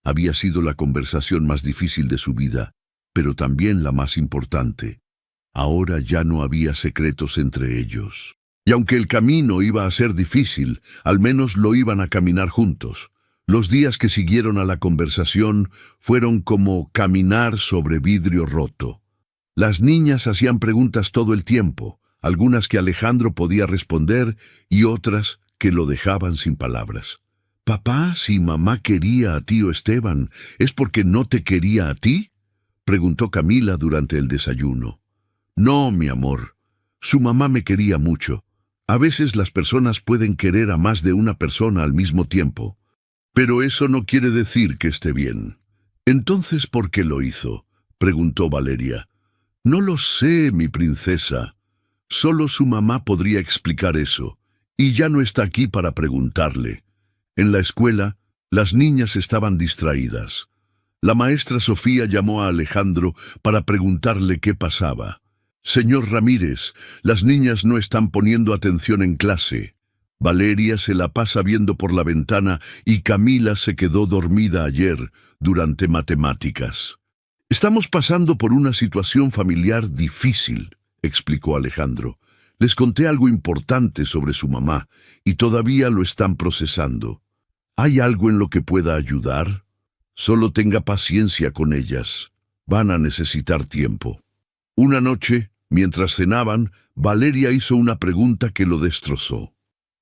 Había sido la conversación más difícil de su vida, pero también la más importante. Ahora ya no había secretos entre ellos. Y aunque el camino iba a ser difícil, al menos lo iban a caminar juntos. Los días que siguieron a la conversación fueron como caminar sobre vidrio roto. Las niñas hacían preguntas todo el tiempo, algunas que Alejandro podía responder y otras que lo dejaban sin palabras. «Papá, si mamá quería a tío Esteban, ¿es porque no te quería a ti?», preguntó Camila durante el desayuno. «No, mi amor. Su mamá me quería mucho. A veces las personas pueden querer a más de una persona al mismo tiempo. Pero eso no quiere decir que esté bien». «Entonces, ¿por qué lo hizo?», preguntó Valeria. «No lo sé, mi princesa. Solo su mamá podría explicar eso, y ya no está aquí para preguntarle». En la escuela, las niñas estaban distraídas. La maestra Sofía llamó a Alejandro para preguntarle qué pasaba. «Señor Ramírez, las niñas no están poniendo atención en clase. Valeria se la pasa viendo por la ventana y Camila se quedó dormida ayer durante matemáticas». «Estamos pasando por una situación familiar difícil», explicó Alejandro. «Les conté algo importante sobre su mamá y todavía lo están procesando. ¿Hay algo en lo que pueda ayudar? Solo tenga paciencia con ellas. Van a necesitar tiempo». Una noche, mientras cenaban, Valeria hizo una pregunta que lo destrozó.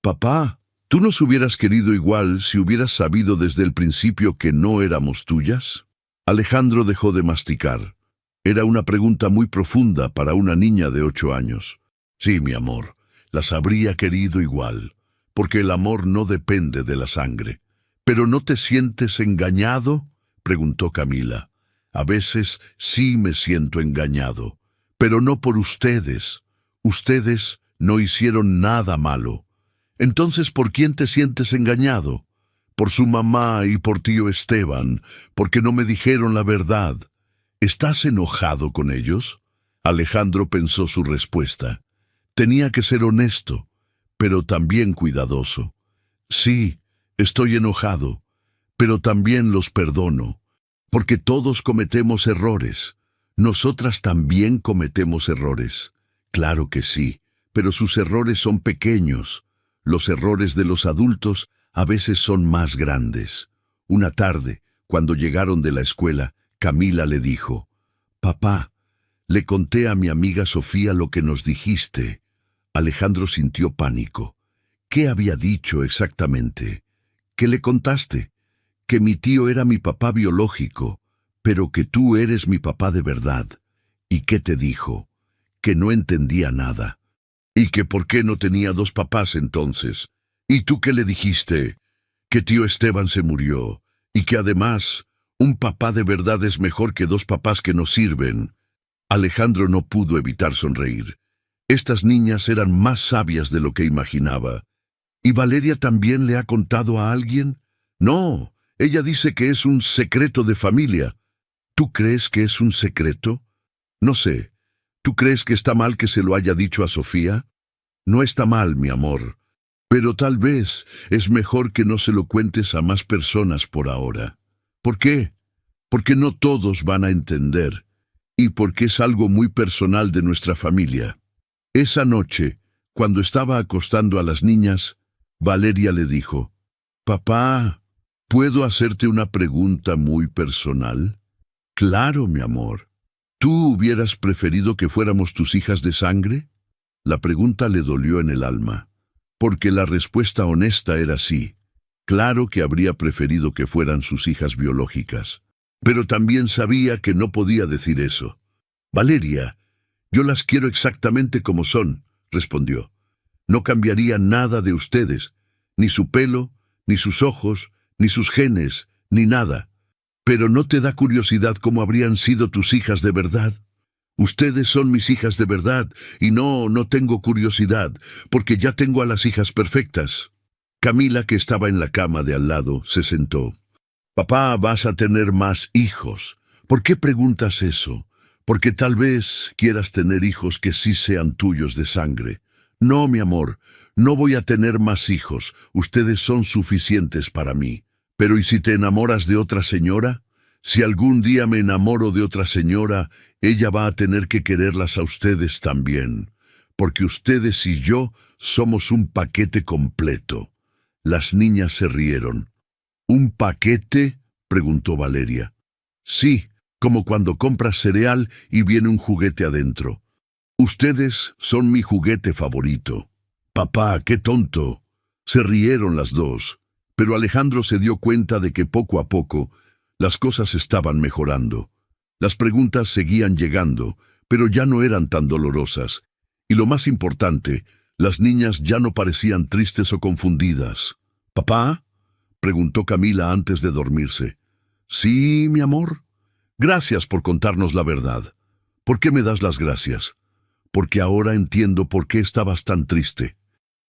«Papá, ¿tú nos hubieras querido igual si hubieras sabido desde el principio que no éramos tuyas?». Alejandro dejó de masticar. Era una pregunta muy profunda para una niña de 8 años. «Sí, mi amor, las habría querido igual, porque el amor no depende de la sangre». «¿Pero no te sientes engañado?», preguntó Camila. «A veces sí me siento engañado, pero no por ustedes. Ustedes no hicieron nada malo». «Entonces, ¿por quién te sientes engañado?». «Por su mamá y por tío Esteban, porque no me dijeron la verdad». «¿Estás enojado con ellos?». Alejandro pensó su respuesta. Tenía que ser honesto, pero también cuidadoso. «Sí, Estoy enojado, pero también los perdono, porque todos cometemos errores. Nosotras también cometemos errores. Claro que sí, pero sus errores son pequeños. Los errores de los adultos a veces son más grandes. Una tarde, cuando llegaron de la escuela, Camila le dijo: «Papá, le conté a mi amiga Sofía lo que nos dijiste». Alejandro sintió pánico. ¿Qué había dicho exactamente? ¿Qué le contaste? Que mi tío era mi papá biológico, pero que tú eres mi papá de verdad. ¿Y qué te dijo? Que no entendía nada. ¿Y que por qué no tenía dos papás entonces? ¿Y tú qué le dijiste? Que tío Esteban se murió, y que además, un papá de verdad es mejor que dos papás que no sirven. Alejandro no pudo evitar sonreír. Estas niñas eran más sabias de lo que imaginaba. ¿Y Valeria también le ha contado a alguien? No, ella dice que es un secreto de familia. ¿Tú crees que es un secreto? No sé. ¿Tú crees que está mal que se lo haya dicho a Sofía? No está mal, mi amor. Pero tal vez es mejor que no se lo cuentes a más personas por ahora. ¿Por qué? Porque no todos van a entender. Y porque es algo muy personal de nuestra familia. Esa noche, cuando estaba acostando a las niñas, Valeria le dijo: «Papá, ¿puedo hacerte una pregunta muy personal?» «Claro, mi amor. ¿Tú hubieras preferido que fuéramos tus hijas de sangre?» La pregunta le dolió en el alma, porque la respuesta honesta era sí. Claro que habría preferido que fueran sus hijas biológicas, pero también sabía que no podía decir eso. «Valeria, yo las quiero exactamente como son», respondió. «No cambiaría nada de ustedes, ni su pelo, ni sus ojos, ni sus genes, ni nada. Pero ¿no te da curiosidad cómo habrían sido tus hijas de verdad? Ustedes son mis hijas de verdad, y no tengo curiosidad, porque ya tengo a las hijas perfectas». Camila, que estaba en la cama de al lado, se sentó. «Papá, vas a tener más hijos. ¿Por qué preguntas eso? Porque tal vez quieras tener hijos que sí sean tuyos de sangre. No, mi amor, no voy a tener más hijos. Ustedes son suficientes para mí. Pero ¿y si te enamoras de otra señora? Si algún día me enamoro de otra señora, ella va a tener que quererlas a ustedes también. Porque ustedes y yo somos un paquete completo». Las niñas se rieron. «¿Un paquete?», preguntó Valeria. «Sí, como cuando compras cereal y viene un juguete adentro. Ustedes son mi juguete favorito». «Papá, qué tonto». Se rieron las dos, pero Alejandro se dio cuenta de que poco a poco las cosas estaban mejorando. Las preguntas seguían llegando, pero ya no eran tan dolorosas. Y lo más importante, las niñas ya no parecían tristes o confundidas. «¿Papá?», preguntó Camila antes de dormirse. «Sí, mi amor. Gracias por contarnos la verdad». «¿Por qué me das las gracias?» «Porque ahora entiendo por qué estabas tan triste.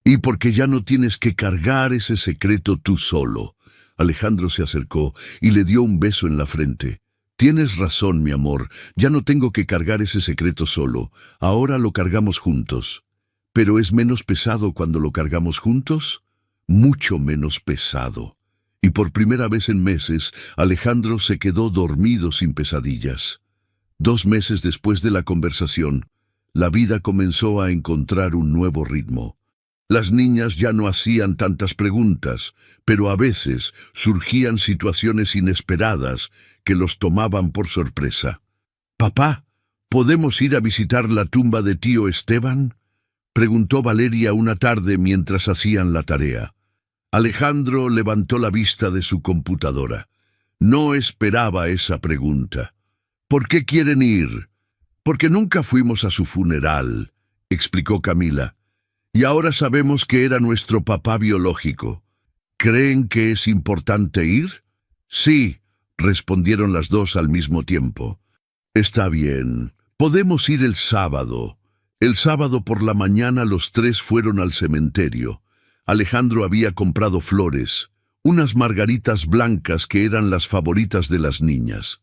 Y porque ya no tienes que cargar ese secreto tú solo». Alejandro se acercó y le dio un beso en la frente. «Tienes razón, mi amor. Ya no tengo que cargar ese secreto solo. Ahora lo cargamos juntos». «¿Pero es menos pesado cuando lo cargamos juntos?» «Mucho menos pesado». Y por primera vez en meses, Alejandro se quedó dormido sin pesadillas. 2 meses después de la conversación, la vida comenzó a encontrar un nuevo ritmo. Las niñas ya no hacían tantas preguntas, pero a veces surgían situaciones inesperadas que los tomaban por sorpresa. «Papá, ¿podemos ir a visitar la tumba de tío Esteban?», preguntó Valeria una tarde mientras hacían la tarea. Alejandro levantó la vista de su computadora. No esperaba esa pregunta. «¿Por qué quieren ir?» «Porque nunca fuimos a su funeral», explicó Camila. «Y ahora sabemos que era nuestro papá biológico. ¿Creen que es importante ir?» «Sí», respondieron las dos al mismo tiempo. «Está bien. Podemos ir el sábado». El sábado por la mañana los tres fueron al cementerio. Alejandro había comprado flores, unas margaritas blancas que eran las favoritas de las niñas.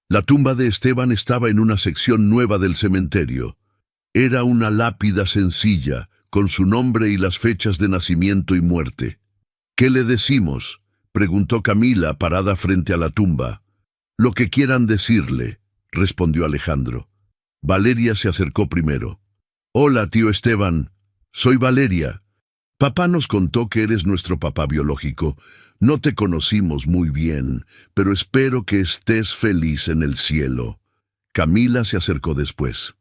La tumba de Esteban estaba en una sección nueva del cementerio. Era una lápida sencilla, con su nombre y las fechas de nacimiento y muerte. ¿Qué le decimos?, preguntó Camila, parada frente a la tumba. Lo que quieran decirle, respondió Alejandro. Valeria se acercó primero. Hola, tío Esteban. Soy Valeria. Papá nos contó que eres nuestro papá biológico. No te conocimos muy bien, pero espero que estés feliz en el cielo. Camila se acercó después.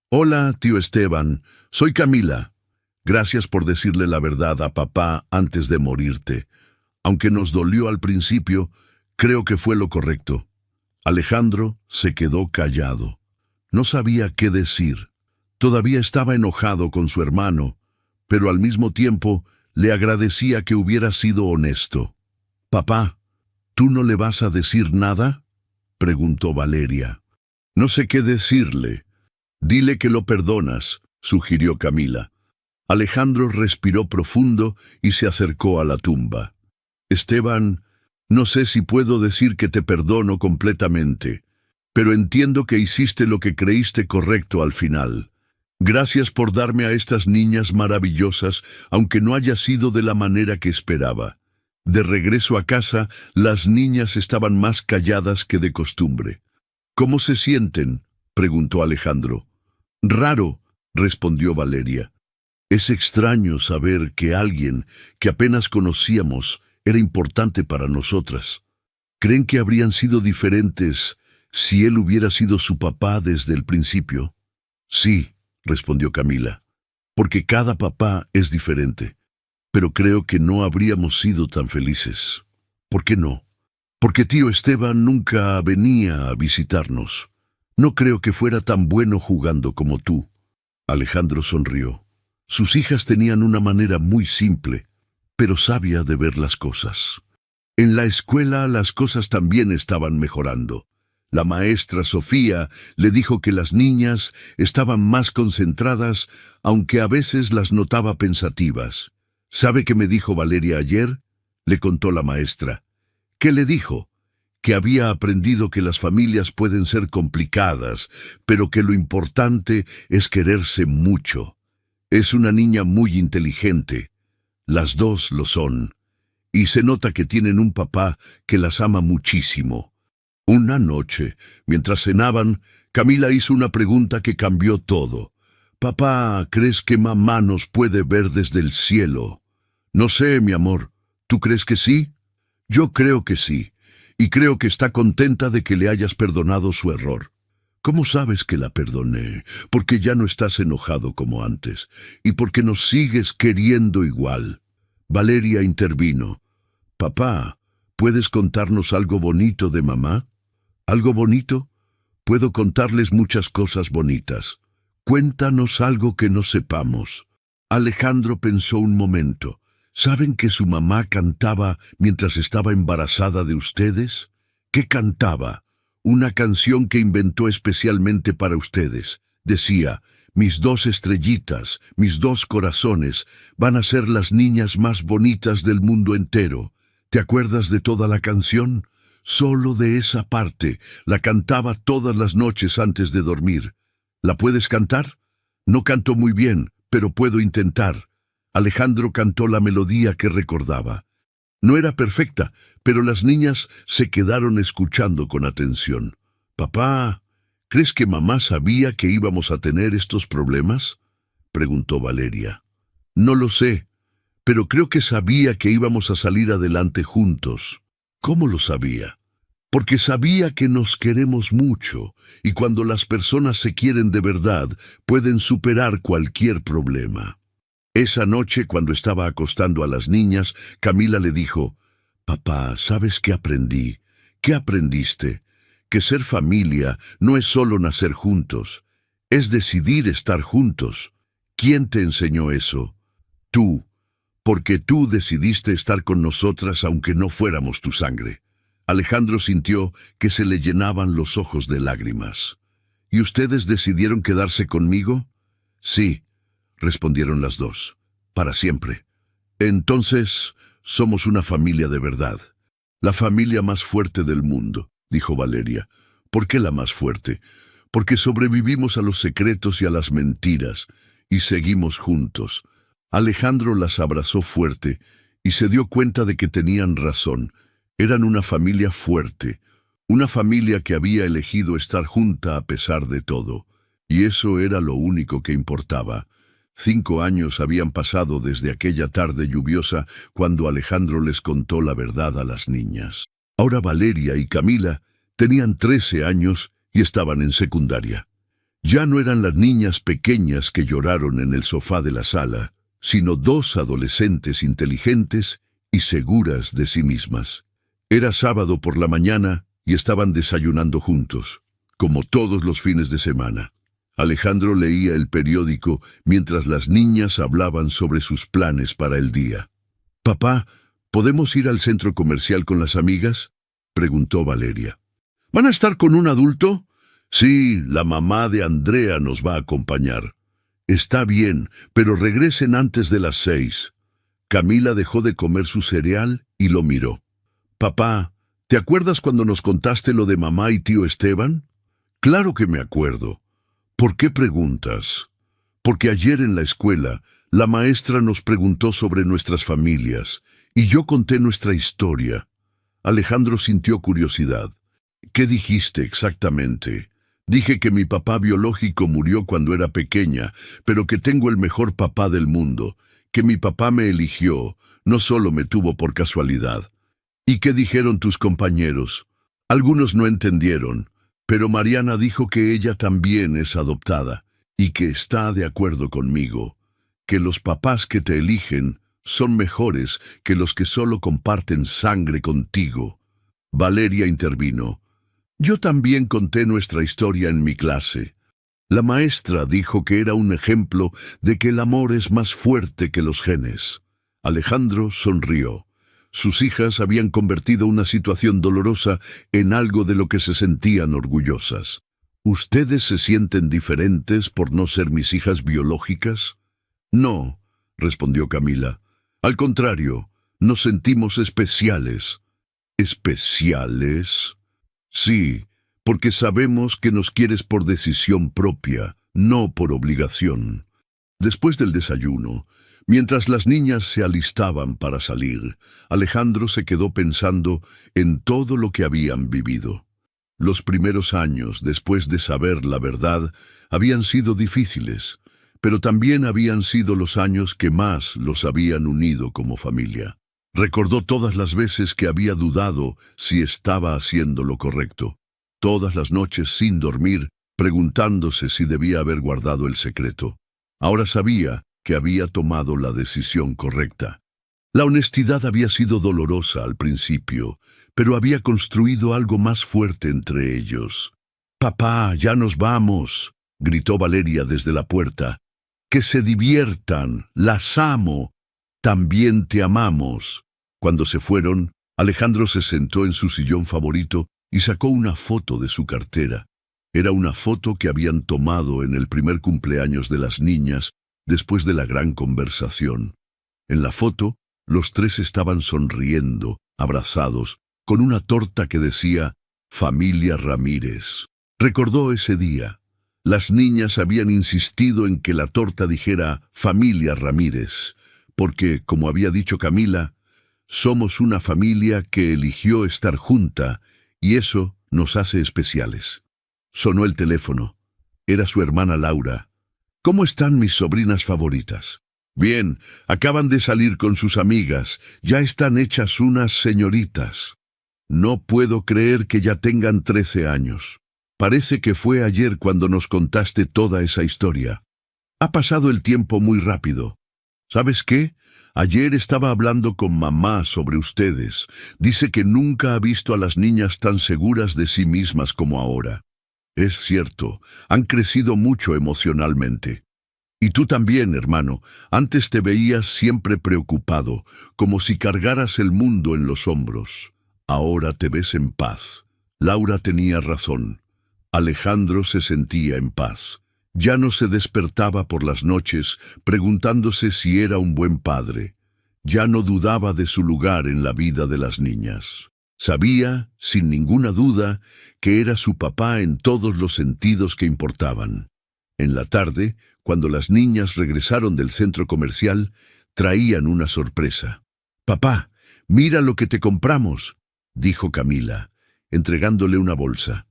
Hola, tío Esteban. Soy Camila. Gracias por decirle la verdad a papá antes de morirte. Aunque nos dolió al principio, creo que fue lo correcto. Alejandro se quedó callado. No sabía qué decir. Todavía estaba enojado con su hermano, pero al mismo tiempo le agradecía que hubiera sido honesto. «Papá, ¿tú no le vas a decir nada?», preguntó Valeria. «No sé qué decirle. Dile que lo perdonas», sugirió Camila. Alejandro respiró profundo y se acercó a la tumba. «Esteban, no sé si puedo decir que te perdono completamente, pero entiendo que hiciste lo que creíste correcto al final. Gracias por darme a estas niñas maravillosas, aunque no haya sido de la manera que esperaba». De regreso a casa, las niñas estaban más calladas que de costumbre. «¿Cómo se sienten?», preguntó Alejandro. «Raro», respondió Valeria. «Es extraño saber que alguien que apenas conocíamos era importante para nosotras. ¿Creen que habrían sido diferentes si él hubiera sido su papá desde el principio?» «Sí», respondió Camila, «porque cada papá es diferente. Pero creo que no habríamos sido tan felices». «¿Por qué no?» «Porque tío Esteban nunca venía a visitarnos. No creo que fuera tan bueno jugando como tú». Alejandro sonrió. Sus hijas tenían una manera muy simple, pero sabia de ver las cosas. En la escuela las cosas también estaban mejorando. La maestra Sofía le dijo que las niñas estaban más concentradas, aunque a veces las notaba pensativas. «¿Sabe qué me dijo Valeria ayer?», le contó la maestra. «¿Qué le dijo?». Que había aprendido que las familias pueden ser complicadas, pero que lo importante es quererse mucho. Es una niña muy inteligente. Las dos lo son. Y se nota que tienen un papá que las ama muchísimo». Una noche, mientras cenaban, Camila hizo una pregunta que cambió todo. «Papá, ¿crees que mamá nos puede ver desde el cielo?». «No sé, mi amor. ¿Tú crees que sí?». «Yo creo que sí. Y creo que está contenta de que le hayas perdonado su error». «¿Cómo sabes que la perdoné?». «Porque ya no estás enojado como antes. Y porque nos sigues queriendo igual». Valeria intervino. «Papá, ¿puedes contarnos algo bonito de mamá?». «¿Algo bonito? Puedo contarles muchas cosas bonitas. Cuéntanos algo que no sepamos». Alejandro pensó un momento. ¿Saben que su mamá cantaba mientras estaba embarazada de ustedes? ¿Qué cantaba? Una canción que inventó especialmente para ustedes. Decía: «Mis dos estrellitas, mis dos corazones, van a ser las niñas más bonitas del mundo entero». ¿Te acuerdas de toda la canción? Solo de esa parte. La cantaba todas las noches antes de dormir. ¿La puedes cantar? No canto muy bien, pero puedo intentar. Alejandro cantó la melodía que recordaba. No era perfecta, pero las niñas se quedaron escuchando con atención. «Papá, ¿crees que mamá sabía que íbamos a tener estos problemas?», preguntó Valeria. «No lo sé, pero creo que sabía que íbamos a salir adelante juntos». «¿Cómo lo sabía?». «Porque sabía que nos queremos mucho, y cuando las personas se quieren de verdad, pueden superar cualquier problema». Esa noche, cuando estaba acostando a las niñas, Camila le dijo: «Papá, ¿sabes qué aprendí?». «¿Qué aprendiste?». «Que ser familia no es solo nacer juntos, es decidir estar juntos». «¿Quién te enseñó eso?». «Tú, porque tú decidiste estar con nosotras aunque no fuéramos tu sangre». Alejandro sintió que se le llenaban los ojos de lágrimas. «¿Y ustedes decidieron quedarse conmigo?». «Sí», respondieron las dos, «para siempre». «Entonces, somos una familia de verdad». «La familia más fuerte del mundo», dijo Valeria. «¿Por qué la más fuerte?». «Porque sobrevivimos a los secretos y a las mentiras, y seguimos juntos». Alejandro las abrazó fuerte, y se dio cuenta de que tenían razón. Eran una familia fuerte, una familia que había elegido estar junta a pesar de todo, y eso era lo único que importaba. 5 años habían pasado desde aquella tarde lluviosa cuando Alejandro les contó la verdad a las niñas. Ahora Valeria y Camila tenían 13 años y estaban en secundaria. Ya no eran las niñas pequeñas que lloraron en el sofá de la sala, sino 2 adolescentes inteligentes y seguras de sí mismas. Era sábado por la mañana y estaban desayunando juntos, como todos los fines de semana. Alejandro leía el periódico mientras las niñas hablaban sobre sus planes para el día. «Papá, ¿podemos ir al centro comercial con las amigas?», preguntó Valeria. «¿Van a estar con un adulto?». «Sí, la mamá de Andrea nos va a acompañar». «Está bien, pero regresen antes de las 6». Camila dejó de comer su cereal y lo miró. «Papá, ¿te acuerdas cuando nos contaste lo de mamá y tío Esteban?». «Claro que me acuerdo». «¿Por qué preguntas?». «Porque ayer en la escuela, la maestra nos preguntó sobre nuestras familias, y yo conté nuestra historia». Alejandro sintió curiosidad. «¿Qué dijiste exactamente?». «Dije que mi papá biológico murió cuando era pequeña, pero que tengo el mejor papá del mundo, que mi papá me eligió, no solo me tuvo por casualidad». «¿Y qué dijeron tus compañeros?». «Algunos no entendieron, pero Mariana dijo que ella también es adoptada y que está de acuerdo conmigo, que los papás que te eligen son mejores que los que solo comparten sangre contigo». Valeria intervino. «Yo también conté nuestra historia en mi clase. La maestra dijo que era un ejemplo de que el amor es más fuerte que los genes». Alejandro sonrió. Sus hijas habían convertido una situación dolorosa en algo de lo que se sentían orgullosas. «¿Ustedes se sienten diferentes por no ser mis hijas biológicas?». «No», respondió Camila. «Al contrario, nos sentimos especiales». «¿Especiales?». «Sí, porque sabemos que nos quieres por decisión propia, no por obligación». Después del desayuno, mientras las niñas se alistaban para salir, Alejandro se quedó pensando en todo lo que habían vivido. Los primeros años, después de saber la verdad, habían sido difíciles, pero también habían sido los años que más los habían unido como familia. Recordó todas las veces que había dudado si estaba haciendo lo correcto, todas las noches sin dormir, preguntándose si debía haber guardado el secreto. Ahora sabía que había tomado la decisión correcta. La honestidad había sido dolorosa al principio, pero había construido algo más fuerte entre ellos. «Papá, ya nos vamos», gritó Valeria desde la puerta. «Que se diviertan, las amo, también te amamos». Cuando se fueron, Alejandro se sentó en su sillón favorito y sacó una foto de su cartera. Era una foto que habían tomado en el primer cumpleaños de las niñas, después de la gran conversación. En la foto, los 3 estaban sonriendo, abrazados, con una torta que decía «Familia Ramírez». Recordó ese día. Las niñas habían insistido en que la torta dijera «Familia Ramírez», porque, como había dicho Camila, somos una familia que eligió estar junta, y eso nos hace especiales. Sonó el teléfono. Era su hermana Laura. «¿Cómo están mis sobrinas favoritas?». «Bien, acaban de salir con sus amigas. Ya están hechas unas señoritas». «No puedo creer que ya tengan 13 años. Parece que fue ayer cuando nos contaste toda esa historia. Ha pasado el tiempo muy rápido. ¿Sabes qué? Ayer estaba hablando con mamá sobre ustedes. Dice que nunca ha visto a las niñas tan seguras de sí mismas como ahora». «Es cierto, han crecido mucho emocionalmente. Y tú también, hermano. Antes te veías siempre preocupado, como si cargaras el mundo en los hombros. Ahora te ves en paz». Laura tenía razón. Alejandro se sentía en paz. Ya no se despertaba por las noches preguntándose si era un buen padre. Ya no dudaba de su lugar en la vida de las niñas. Sabía, sin ninguna duda, que era su papá en todos los sentidos que importaban. En la tarde, cuando las niñas regresaron del centro comercial, traían una sorpresa. Papá, mira lo que te compramos, dijo Camila, entregándole una bolsa.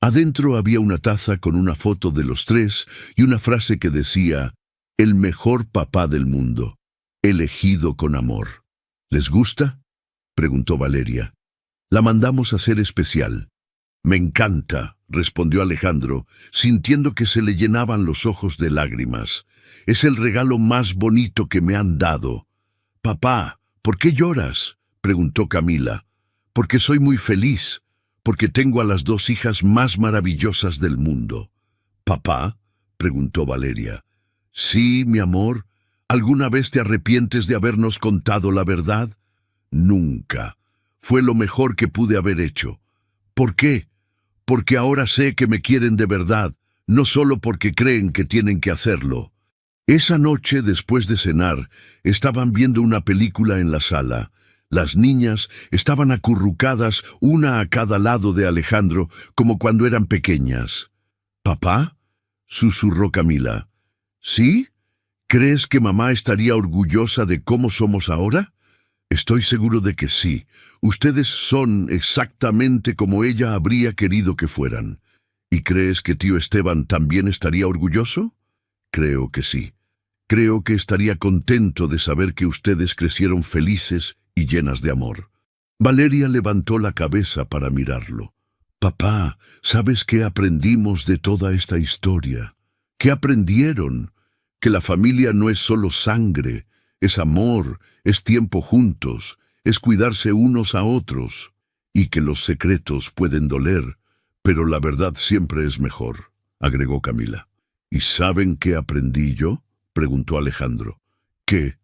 Adentro había una taza con una foto de los tres y una frase que decía: «El mejor papá del mundo, elegido con amor». ¿Les gusta?, preguntó Valeria. La mandamos a hacer especial. Me encanta, respondió Alejandro, sintiendo que se le llenaban los ojos de lágrimas. Es el regalo más bonito que me han dado. Papá, ¿por qué lloras?, preguntó Camila. Porque soy muy feliz, porque tengo a las dos hijas más maravillosas del mundo. ¿Papá?, preguntó Valeria. Sí, mi amor. ¿Alguna vez te arrepientes de habernos contado la verdad? Nunca. Fue lo mejor que pude haber hecho. ¿Por qué? Porque ahora sé que me quieren de verdad, no solo porque creen que tienen que hacerlo. Esa noche, después de cenar, estaban viendo una película en la sala. Las niñas estaban acurrucadas una a cada lado de Alejandro, como cuando eran pequeñas. ¿Papá?, susurró Camila. ¿Sí? ¿Crees que mamá estaría orgullosa de cómo somos ahora? Estoy seguro de que sí. Ustedes son exactamente como ella habría querido que fueran. ¿Y crees que tío Esteban también estaría orgulloso? Creo que sí. Creo que estaría contento de saber que ustedes crecieron felices y llenas de amor. Valeria levantó la cabeza para mirarlo. Papá, ¿sabes qué aprendimos de toda esta historia? ¿Qué aprendieron? Que la familia no es solo sangre, es amor, es tiempo juntos, es cuidarse unos a otros, y que los secretos pueden doler, pero la verdad siempre es mejor, agregó Camila. ¿Y saben qué aprendí yo?, preguntó Alejandro. ¿Qué?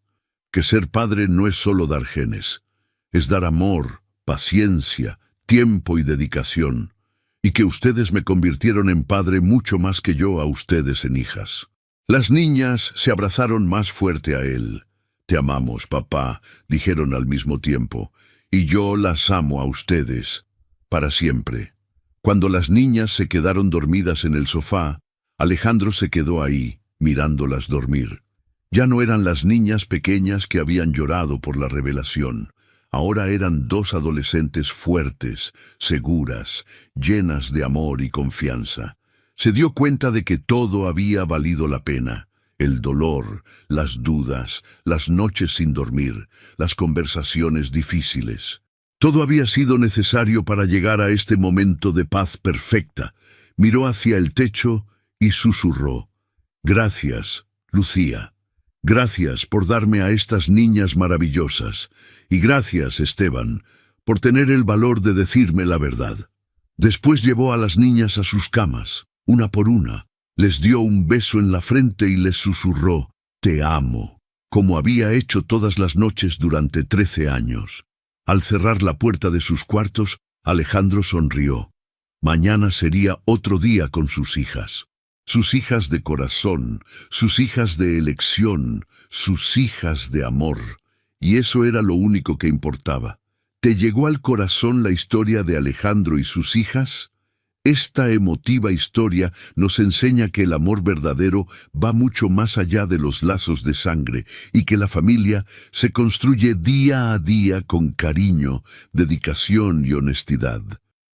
Que ser padre no es solo dar genes, es dar amor, paciencia, tiempo y dedicación, y que ustedes me convirtieron en padre mucho más que yo a ustedes en hijas. Las niñas se abrazaron más fuerte a él. Te amamos, papá, dijeron al mismo tiempo, y yo las amo a ustedes, para siempre. Cuando las niñas se quedaron dormidas en el sofá, Alejandro se quedó ahí, mirándolas dormir. Ya no eran las niñas pequeñas que habían llorado por la revelación. Ahora eran dos adolescentes fuertes, seguras, llenas de amor y confianza. Se dio cuenta de que todo había valido la pena. El dolor, las dudas, las noches sin dormir, las conversaciones difíciles. Todo había sido necesario para llegar a este momento de paz perfecta. Miró hacia el techo y susurró: «Gracias, Lucía. Gracias por darme a estas niñas maravillosas. Y gracias, Esteban, por tener el valor de decirme la verdad». Después llevó a las niñas a sus camas, una por una. Les dio un beso en la frente y les susurró: «Te amo», como había hecho todas las noches durante 13 años. Al cerrar la puerta de sus cuartos, Alejandro sonrió. Mañana sería otro día con sus hijas de corazón, sus hijas de elección, sus hijas de amor. Y eso era lo único que importaba. ¿Te llegó al corazón la historia de Alejandro y sus hijas? Esta emotiva historia nos enseña que el amor verdadero va mucho más allá de los lazos de sangre y que la familia se construye día a día con cariño, dedicación y honestidad.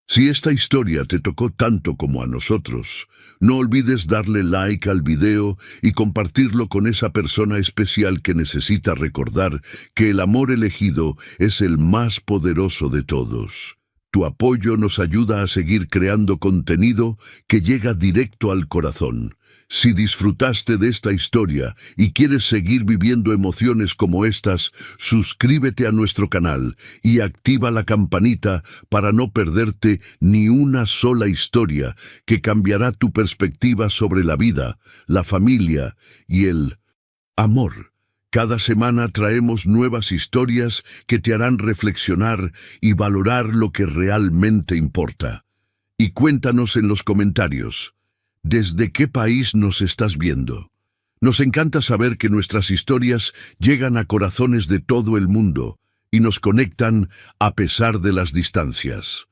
Si esta historia te tocó tanto como a nosotros, no olvides darle like al video y compartirlo con esa persona especial que necesita recordar que el amor elegido es el más poderoso de todos. Tu apoyo nos ayuda a seguir creando contenido que llega directo al corazón. Si disfrutaste de esta historia y quieres seguir viviendo emociones como estas, suscríbete a nuestro canal y activa la campanita para no perderte ni una sola historia que cambiará tu perspectiva sobre la vida, la familia y el amor. Cada semana traemos nuevas historias que te harán reflexionar y valorar lo que realmente importa. Y cuéntanos en los comentarios, ¿desde qué país nos estás viendo? Nos encanta saber que nuestras historias llegan a corazones de todo el mundo y nos conectan a pesar de las distancias.